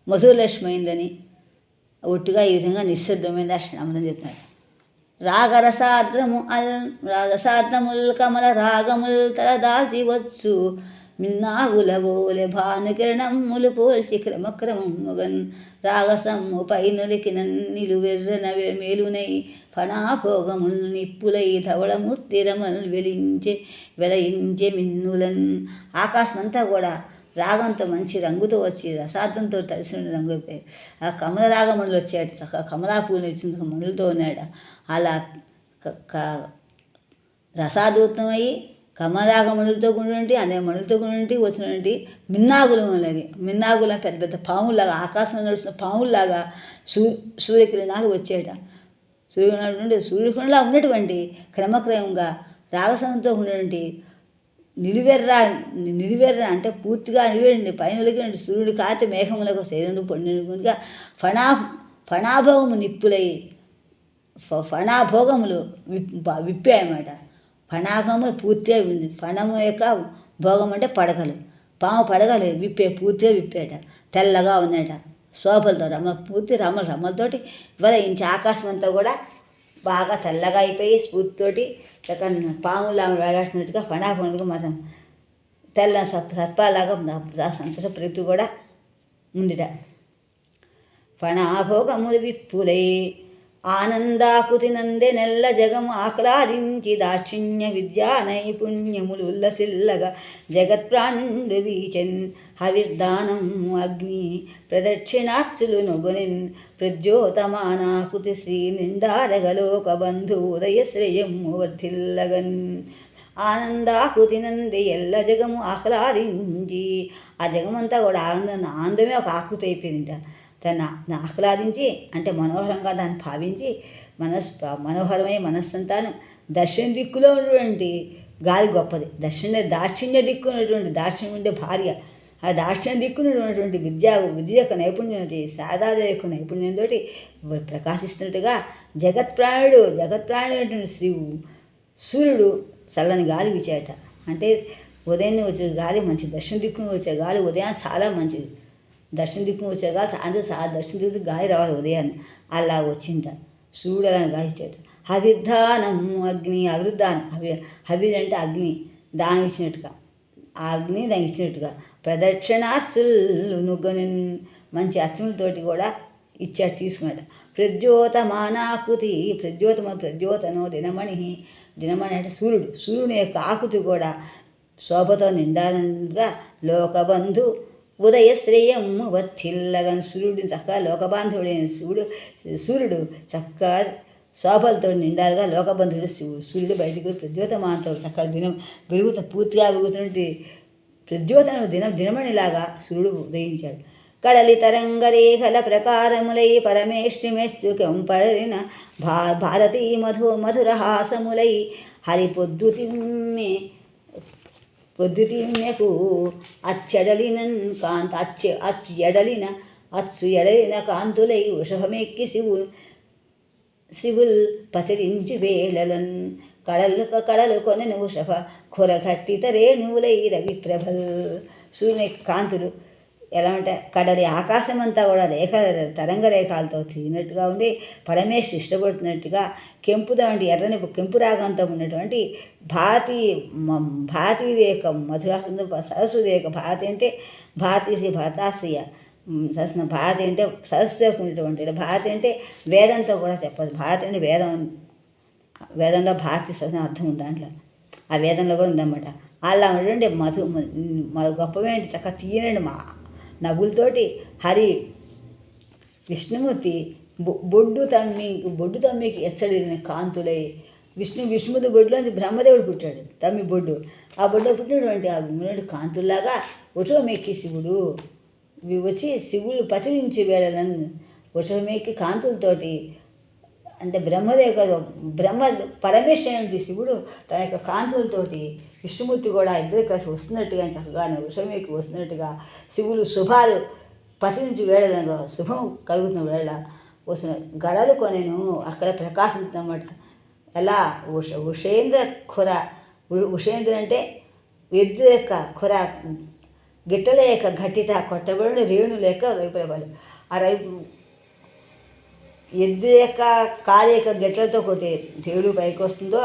మధురలక్ష్మి అయిందని ఒట్టుగా ఈ విధంగా నిశ్శబ్దమైన అమృతం చెప్తున్నాడు. రసాద్రముల్ కమల రాగముల్ తలదాల్చి వచ్చు మిన్నాగులబోలె భానుకిరణములు పోల్చి క్రమక్రమముగన్ రాగసమ్ము పైనులికిన నిలువెర్రన మేలునై ఫణాభోగముల్ నిప్పులై ధవళమూర్తిరమల్ వెలయించే మిన్నులన్. ఆకాశమంతా కూడా రాగంతో మంచి రంగుతో వచ్చి రసార్థంతో తడిసిన రంగు అయిపోయి ఆ కమల రాగములు వచ్చాడు. చక్కగా కమలా పూలు ఇచ్చిన మనులతో ఉన్నాడు. అలా రసాదూతమయ్యి కమలాగమణులతో కూడినటువంటి అనే మణులతో కూడినటువంటి వచ్చినటువంటి మిన్నాగుల పెద్ద పెద్ద పాముల్లాగా ఆకాశంలో నడుస్తున్న పాముల్లాగా సూర్యకిరణాలు వచ్చేట. సూర్యకిరణాలు ఉన్నటువంటి క్రమక్రమంగా రాగసంతో ఉన్నటువంటి నిలువెర్ర అంటే పూర్తిగా నిలువెండి పైన ఒలిగినటువంటి సూర్యుడి కాంతి మేఘములకు శరీరం పొందినగా ఫణాభోగము నిప్పులై ఫణాభోగములు విప్పాయన్నమాట. ఫణాగము పూర్తిగా ఉంది. ఫణము యొక్క భోగం అంటే పడగలు, పాము పడగలు పూర్తిగా విప్పేట. తెల్లగా ఉన్నాయట శోభలతో పూర్తి రమలతోటి ఇంచి ఆకాశం అంతా కూడా బాగా తెల్లగా అయిపోయి స్ఫూర్తితోటి చక్కగా పాములా వేలాడుతున్నట్టుగా ఫణాఫణులుగా మనం తెల్ల సర్పాలాగా సంతోష ప్రీతి కూడా ఉందిట. ఫణాభోగములు విప్పులై ఆనందాకుతి నందే నెల్ల జగము ఆహ్లాదించి దాక్షిణ్య విద్యా నైపుణ్యములు ఉల్లసిల్లగా జగత్ప్రాణుండు వీచెన్ హవిర్దానం అగ్ని ప్రదక్షిణార్చులు నొగునిన్ ప్రజ్యోతమానాకృతి శ్రీ నిండారగలోక బంధు ఉదయ శ్రేయము వర్ధిల్లగన్ ఆనందాకృతి నంది ఎల్ల జగము ఆహ్లాదించి ఆ జగమంతా కూడా ఆనందమే ఒక ఆకృతి అయిపోయిందిట. దాన్ని ఆహ్లాదించి అంటే మనోహరంగా దాన్ని భావించి మనోహరమై మనస్సంతాను దక్షిణ దిక్కులో ఉన్నటువంటి గాలి గొప్పది. దాక్షిణ్య దిక్కు ఉన్నటువంటి దాక్షిణ్యం ఉండే భార్య ఆ దాక్షిణ్య దిక్కున ఉన్నటువంటి విద్య యొక్క నైపుణ్యం, సాదాల యొక్క నైపుణ్యంతో ప్రకాశిస్తున్నట్టుగా జగత్ప్రాణుడు అయినటువంటి సూర్యుడు చల్లని గాలి వీచాట. అంటే ఉదయాన్నే వచ్చే గాలి మంచిది, దక్షిణ దిక్కున వచ్చే గాలి ఉదయాన్ని చాలా మంచిది. దక్షిణ దిక్కున వచ్చే గాలి సాయంత్రం దక్షిణ దిక్కు గాలి రావాలి ఉదయాన్ని. అలా వచ్చింట సూర్యుడు అలా గాలిచ్చాట. హవిర్ధానము అగ్ని, అవిర్ధానం హవిర్ అంటే అగ్ని, దాని ఇచ్చినట్టుగా ఆ అగ్ని దానికి ఇచ్చినట్టుగా ప్రదక్షిణార్చులు నుగ్గని మంచి అర్చనలతోటి కూడా ఇచ్చాడు, తీసుకున్నాడు. ప్రజ్యోతమానాకృతి ప్రజ్యోతనో దినమణి అంటే సూర్యుని యొక్క ఆకృతి కూడా శోభతో నిండాగా లోకబంధు ఉదయ శ్రేయము వర్ధిల్లగన్ సూర్యుడిని చక్కగా లోకబాంధవుడైన సూర్యుడు చక్కగా శోభలతో నిండాలుగా లోకబంధువుడు సూర్యుడు బయటికి ప్రజ్యోతమానతో చక్కగా పూర్తిగా వెలుగుతున్నటువంటి దినమణిలాగా సూర్యుడు ఉదయించాడు. కడలి తరంగరేఖల ప్రకారములై పరమేష్టిమెచ్చు కెంపడిన భారతీ మధురహాసములై హరి పొద్దుతిమ్మెకు అచ్చెడలిన కాంతులై వృషభమెక్కి శివుల్ పసిరించి వేళలన్ కడలు కొనెను వృషభ ఖొరగట్టిత రేణువులై రవిప్రభల్. సూర్యుని కాంతులు ఎలా అంటే కడలి ఆకాశం అంతా కూడా తరంగ రేఖలతో తీరినట్టుగా ఉండి పరమేశ్వరు ఇష్టపడుతున్నట్టుగా ఎర్రని కెంపు రాగంతో ఉన్నటువంటి భారతీ రేఖ మధురాసంతో సరస్వతి రేఖ భారతి అంటే భారతాశ్రయ భారతి అంటే సరస్వతి ఉన్నటువంటి భారతి అంటే వేదంతో కూడా చెప్పదు. భారతి అంటే వేదంలో భారతి సరస్వతి అర్థం ఉంది, దాంట్లో ఆ వేదంలో కూడా ఉందన్నమాట. అలా ఉన్నటువంటి గొప్పవేంటి చక్కగా తీయనండి నవ్వులతోటి హరి విష్ణుమూర్తి బొడ్డు తమ్మికి ఎచ్చడిన కాంతులై విష్ణుమూర్తి బొడ్డులోంచి బ్రహ్మదేవుడు పుట్టాడు, తమ్మి బొడ్డు. ఆ బొడ్డులో పుట్టినటువంటి ఆ కాంతుల్లాగా వృషభమెక్కి శివుడు వచ్చి శివుడు పచరించి వేళలను వృషభమెక్కి కాంతులతోటి అంటే పరమేశ్వరుడి శివుడు తన యొక్క కాంతులతోటి విష్ణుమూర్తి కూడా ఇద్దరు కలిసి వస్తున్నట్టుగా చక్కగా వృషభమెక్కి వస్తున్నట్టుగా శివుడు శుభాలు పచరించి వేళలను శుభం కలుగుతున్న వేళ వస్తున్న గడలు కొనేను అక్కడ ప్రకాశించినమాట. ఎలా ఉషేంద్ర అంటే ఎద్దు యొక్క ఖొర గిట్టల యొక్క ఘటిత కొట్టబడిన రేణు లేక రైపురవాలి. ఆ ఎద్దు యొక్క కాలి యొక్క గెట్లతో కొట్టే దేవుడు పైకి వస్తుందో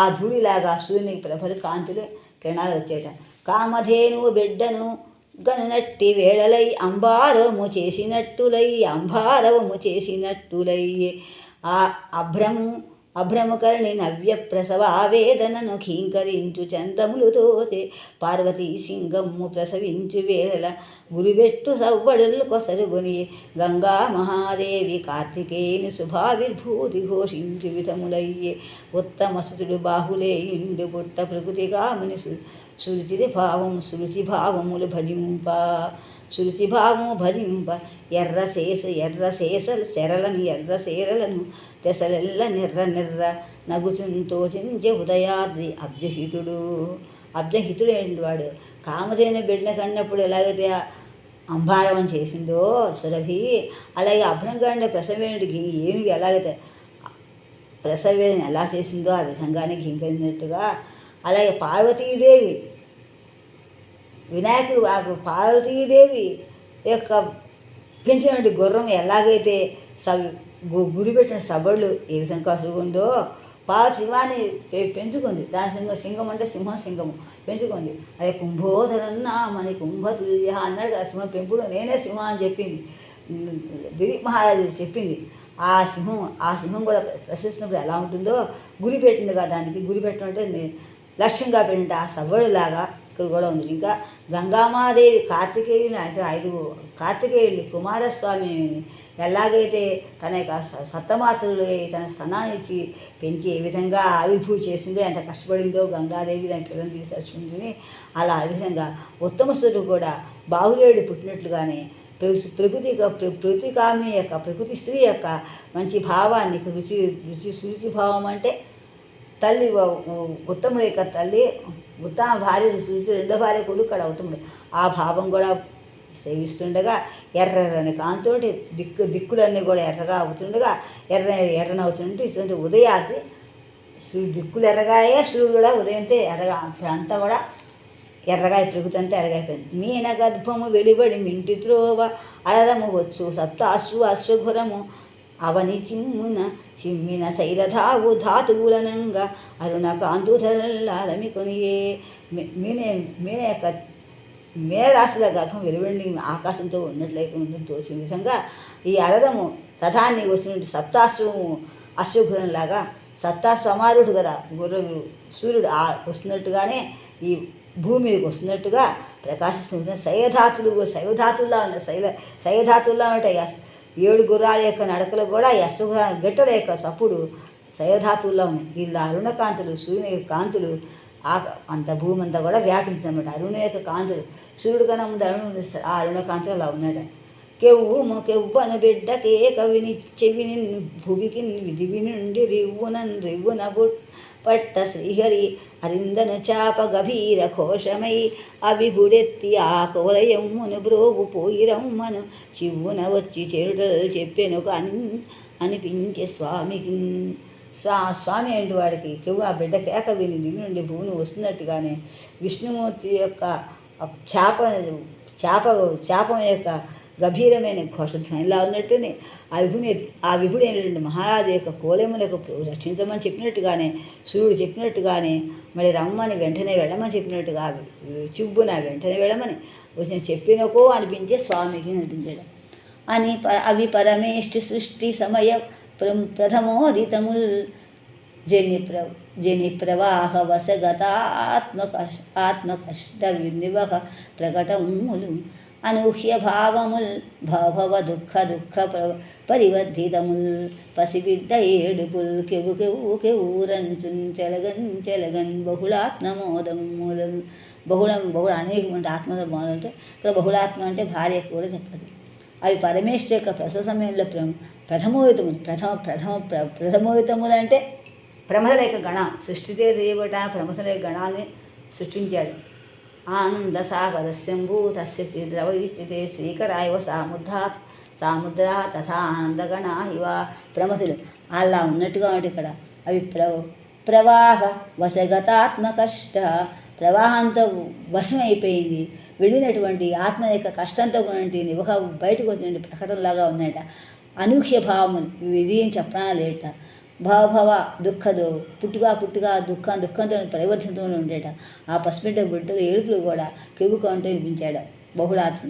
ఆ ధూళిలాగా సూర్యుని ప్రభలు కాంతులు కిరణాలు వచ్చేట. కామధేను బిడ్డను గననట్టి వేళలై అంబారవము చేసినట్టులై ఆ అభ్రముకరణి నవ్య ప్రసవావేదనను ఖీంకరించు చందములు తోచే పార్వతీ సింగమ్ము ప్రసవించు వేళల గురుబెట్టు సవ్వడులు కొసరుగుని గంగా మహాదేవి కార్తికేయుని శుభావిర్భూతి ఘోషించు విధములయ్యే ఉత్తమసుతుడు బాహులే ఇండు బుట్ట ప్రకృతి కాముని సురుచి భావములు భజింప ఎర్రశేషలు శరలను తెసలెల్ల నిర్ర నగుచుంతోచించే ఉదయాద్రి అబ్జహితుడైన వాడు కామధేను బిడ్డ కన్నప్పుడు ఎలాగైతే అంబారవం చేసిందో సురభి, అలాగే అభ్రంగాండ ప్రసవేణుడికి ఏమి ఎలాగైతే ప్రసవేదన ఎలా చేసిందో ఆ విధంగానే ఘీంకరినట్టుగా అలాగే పార్వతీదేవి వినాయకుడు పార్వతీదేవి యొక్క పెంచినటువంటి గుర్రం ఎలాగైతే గురి పెట్టిన సబళ్ళు ఏ విధంగా కసుగుందో సింహాన్ని పెంచుకుంది. దాని సింహం అంటే సింహము పెంచుకుంది. అదే కుంభోధరన్నా మన కుంభతుల్య అన్నాడు కదా, సింహం పెంపుడు నేనే సింహం అని చెప్పింది దిలీప్ మహారాజు చెప్పింది. ఆ సింహం కూడా ప్రశ్నిస్తున్నప్పుడు ఎలా ఉంటుందో గురి పెట్టింది కదా, దానికి గురి పెట్టడం అంటే లక్ష్యంగా పెట్టింటే ఆ సవ్వడిలాగా ఇక్కడ కూడా ఉంది. ఇంకా గంగామాదేవి కార్తికేయుని అంటే 5 కార్తికేయుని కుమారస్వామిని ఎలాగైతే తన యొక్క సప్తమాతృలు తన స్థానాన్ని ఇచ్చి పెంచి ఏ విధంగా ఆవిర్భూతి చేసిందో, ఎంత కష్టపడిందో గంగాదేవి దాని పిల్లల్ని తీసుకొచ్చుకుంటుంది. అలా ఆ విధంగా ఉత్తమసుడు కూడా బాహులేయుడు పుట్టినట్లుగానే ప్రకృతి కామి యొక్క ప్రకృతి స్త్రీ యొక్క మంచి భావాన్ని రుచి భావం అంటే తల్లి ఉత్తముడు యొక్క తల్లి ఉత్తమ భార్య సూచి రెండో భార్య కొడుకు ఇక్కడ ఉత్తముడు ఆ భావం కూడా సేవిస్తుండగా ఎర్రని కాంతోటి దిక్కులన్నీ కూడా ఎర్రగా అవుతుండగా ఎర్రనవుతుంటే ఇటువంటి ఉదయానికి దిక్కులు ఎర్రగాయే సూర్యుడు కూడా ఉదయంతో ఎర్రగా అంతా కూడా ఎర్రగా పెరుగుతుంటే ఎర్రగైపోయింది. మీన గర్భము వెలువడి మింటి త్రోవ అరదము వచ్చు అశ్వఘురము అవని చిమ్మిన శైలధావు ధాతువులనంగా అరుణ కాంతుధరల్లారమి కొనియే మీన యొక్క మేరాశుల గర్భం వెలువడి ఆకాశంతో ఉన్నట్లయితే ఉంటుంది తోచిన విధంగా ఈ అరదము రథాన్ని వస్తున్నట్టు అశ్వఘురంలాగా సమారుడు కదా గుర్రం సూర్యుడు వస్తున్నట్టుగానే ఈ భూమి మీదకి వస్తున్నట్టుగా ప్రకాశిస్తుంది. శైవధాతుల్లా ఉన్నాయి. శైవధాతుల్లా ఉంటాయి 7 గుర్రాల యొక్క నడకలు కూడా గెట్టల యొక్క సప్పుడు శైవధాతువుల్లో ఉన్నాయి. ఇలా అరుణకాంతులు సూర్యుని యొక్క కాంతులు అంత భూమి అంతా కూడా వ్యాపించిందన్నమాట. అరుణ యొక్క కాంతులు సూర్యుడు కన్నా ముందు అరుణ ఆ అరుణకాంతులు అలా ఉన్నాడు. కెవ్వను బిడ్డ కేకవిని చెవిని భువికి విధివి నుండి రివ్వున పట్ట శ్రీహరి అరిందను చాప గభీర ఘోషమై అవిభుడెత్తి ఆ కోలయమ్మును బ్రోగు పోయిరమ్మను చివ్వున వచ్చి చెరుటలు చెప్పెను అనిపించే స్వామికి. స్వామి అంటే వాడికి కెవ్వు ఆ బిడ్డ కేక విని దివి నుండి భూమిని వస్తున్నట్టుగానే విష్ణుమూర్తి యొక్క శాపం యొక్క గభీరమైన ఘోషధ్వనిలా ఉన్నట్టునే ఆ విభుడైనటువంటి మహారాజు యొక్క కోలెములకు రక్షించమని చెప్పినట్టుగానే సూర్యుడు చెప్పినట్టుగానే మరి రమ్మని వెంటనే వెళ్ళమని చెప్పినట్టుగా చివ్వున వెంటనే వెళ్ళమని వచ్చిన చెప్పినకో అనిపించే స్వామికి అనిపించాడు అని అవి సృష్టి సమయ ప్రథమోదితముల్ జని ప్రవాహ వసగత ఆత్మకష్ట వినివహ ప్రకటములు అనూహ్య భావముల్ భవ దుఃఖ పరివర్ధితముల్ పసిబిడ్డ ఏడుపుల్ కెవురంచున్ చెలగన్ బహుళాత్మమోదములు బహుళ అనేకమంటే ఆత్మ అంటే ఇక్కడ బహుళాత్మ అంటే భార్య కూడా చెప్పదు. అవి పరమేశ్వర యొక్క ప్రసవ సమయంలో ప్రథమోహితములు అంటే ప్రమథల యొక్క గణం సృష్టితే చేయబట ప్రమథల యొక్క గణాన్ని సృష్టించాడు. ఆనంద సాగర శంభూ తస్య ద్రవయిచితే శ్రీకరాయవ సాముద్ర తథా ఆనందగణ ఇవ ప్రమథులు అలా ఉన్నట్టుగా ఉంటాయి ఇక్కడ. అవి ప్రవాహ వశగతాత్మకష్ట ప్రవాహంతో వశమైపోయింది వెళ్ళినటువంటి ఆత్మ యొక్క కష్టంతో ఉన్నటువంటి నివహ బయటకు వచ్చినటువంటి ప్రకటనలాగా ఉన్నాయట. అనూహ్య భావములు ఇది ఏం చెప్పనా లేట. భావభవ దుఃఖదు పుట్టుగా దుఃఖంతో పరివర్తితో ఉండేట. ఆ పసిబిడ్డ బిడ్డలు ఏడుపులు కూడా కెవ్వుకుంటూ వినిపించాడు బహుళాత్మ.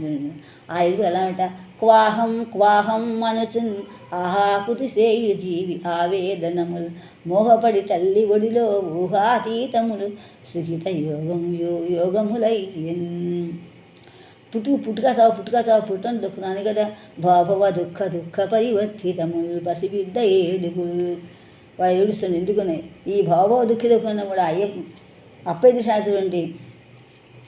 ఆ ఏడుపు ఎలా అంట క్వాహం అనుచున్ ఆహాకుతి సేయు జీవి ఆవేదనములు మోహపడి తల్లి ఒడిలో ఊహాతీతములు సుహిత యోగములయ్యన్. పుట్టుక చావు పుట్టని దుఃఖాన్ని కదా భావభవ దుఃఖ పరివర్తితములు పసిబిడ్డ ఏడుపులు వాడు ఏడుస్తుంది ఎందుకునే ఈ భావభవ దుఃఖులకున్నా కూడా అప్పైదు శాస్త్రం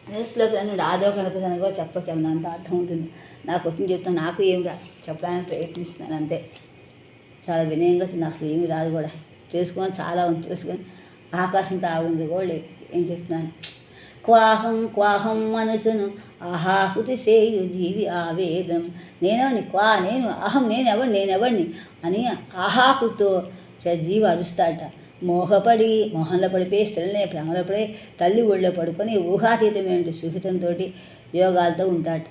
న్యూస్లో ఆదో కనిపిస్తాను కూడా చెప్పచ్చు అంత అర్థం ఉంటుంది. నాకు వచ్చింది చెప్తాను, నాకు ఏం చెప్పడానికి ప్రయత్నిస్తున్నాను అంతే. చాలా వినయంగా నాకు ఏమి రాదు కూడా తెలుసుకొని చాలా తెలుసుకొని ఆకాశంతో ఆగుంది కూడా లేదు ఏం చెప్తున్నాను. క్వాహం అనుచును ఆహాహుతి సేయు జీవి ఆవేదం నేను అహం నేనెవడిని అని ఆహాహుతో జీవి అరుస్తాట. మోహంలో పడిపోయి స్త్రీలనే ప్రేమలో పడి తల్లి ఒళ్ళో పడుకొని ఊహాతీతమైన సుహితంతో యోగాలతో ఉంటాట.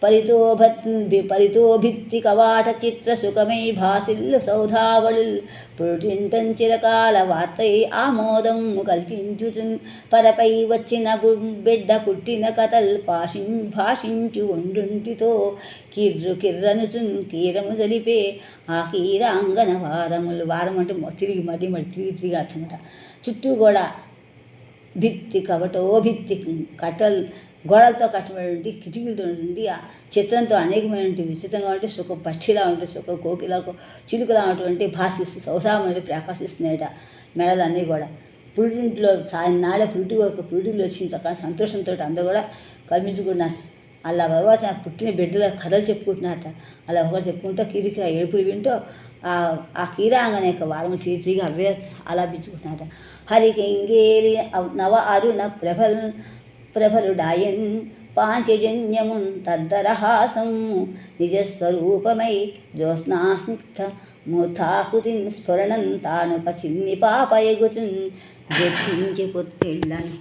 పరితో భిత్తి కవాట చిత్ర సుఖమై భాసిల్లు సౌధావళుల్ పురుటింటం చిరకాల వార్తై ఆమోదం కల్పించుచున్ పరపై వచ్చిన బిడ్డ పుట్టిన కథల్ భాషించు వండుంటితో కిర్రనుచున్ కీరము జరిపే ఆ కీరాంగన వారం అంటే తిరిగి తిరిగి అర్థమట. చుట్టూ కూడా భిత్తి కవటో భిత్తి కట్టలు గోడలతో కట్టబడి కిటికీలతో ఉండి ఆ చిత్రంతో అనేకమైనటువంటి విచిత్రంగా ఉంటే సుఖ పక్షిలా ఉంటుంది, సుఖ కోకిలా చిలుకలా ఉన్నటువంటి భాషిస్తూ సౌసామని ప్రకాశిస్తున్నాయట మెడలన్నీ కూడా. పురిటింట్లో నాడే పురిటిలో వచ్చిన చక్కగా సంతోషంతో అందరూ కూడా కల్పించుకున్నారు. అలా తర్వాత పుట్టిన బిడ్డల కథలు చెప్పుకుంటున్నారట. అలా ఒకరు చెప్పుకుంటూ కీరిక ఏడుపులు వింటూ ఆ కీరాంగన యొక్క వారము తిరిగి అవే ఆలాపించుకుంటున్నారట. హరికెంగేలి నవ అరుణ ప్రభలుడాయన్ పాంచజన్యమున్ తద్దరహాసం నిజస్వరూపమై జ్యోత్స్నాస్నిగ్ధ మూర్ధాకృతిన్ స్ఫురణం తాను చిన్ని పాపయగుచున్ జట్టించి పొత్తిళ్ళని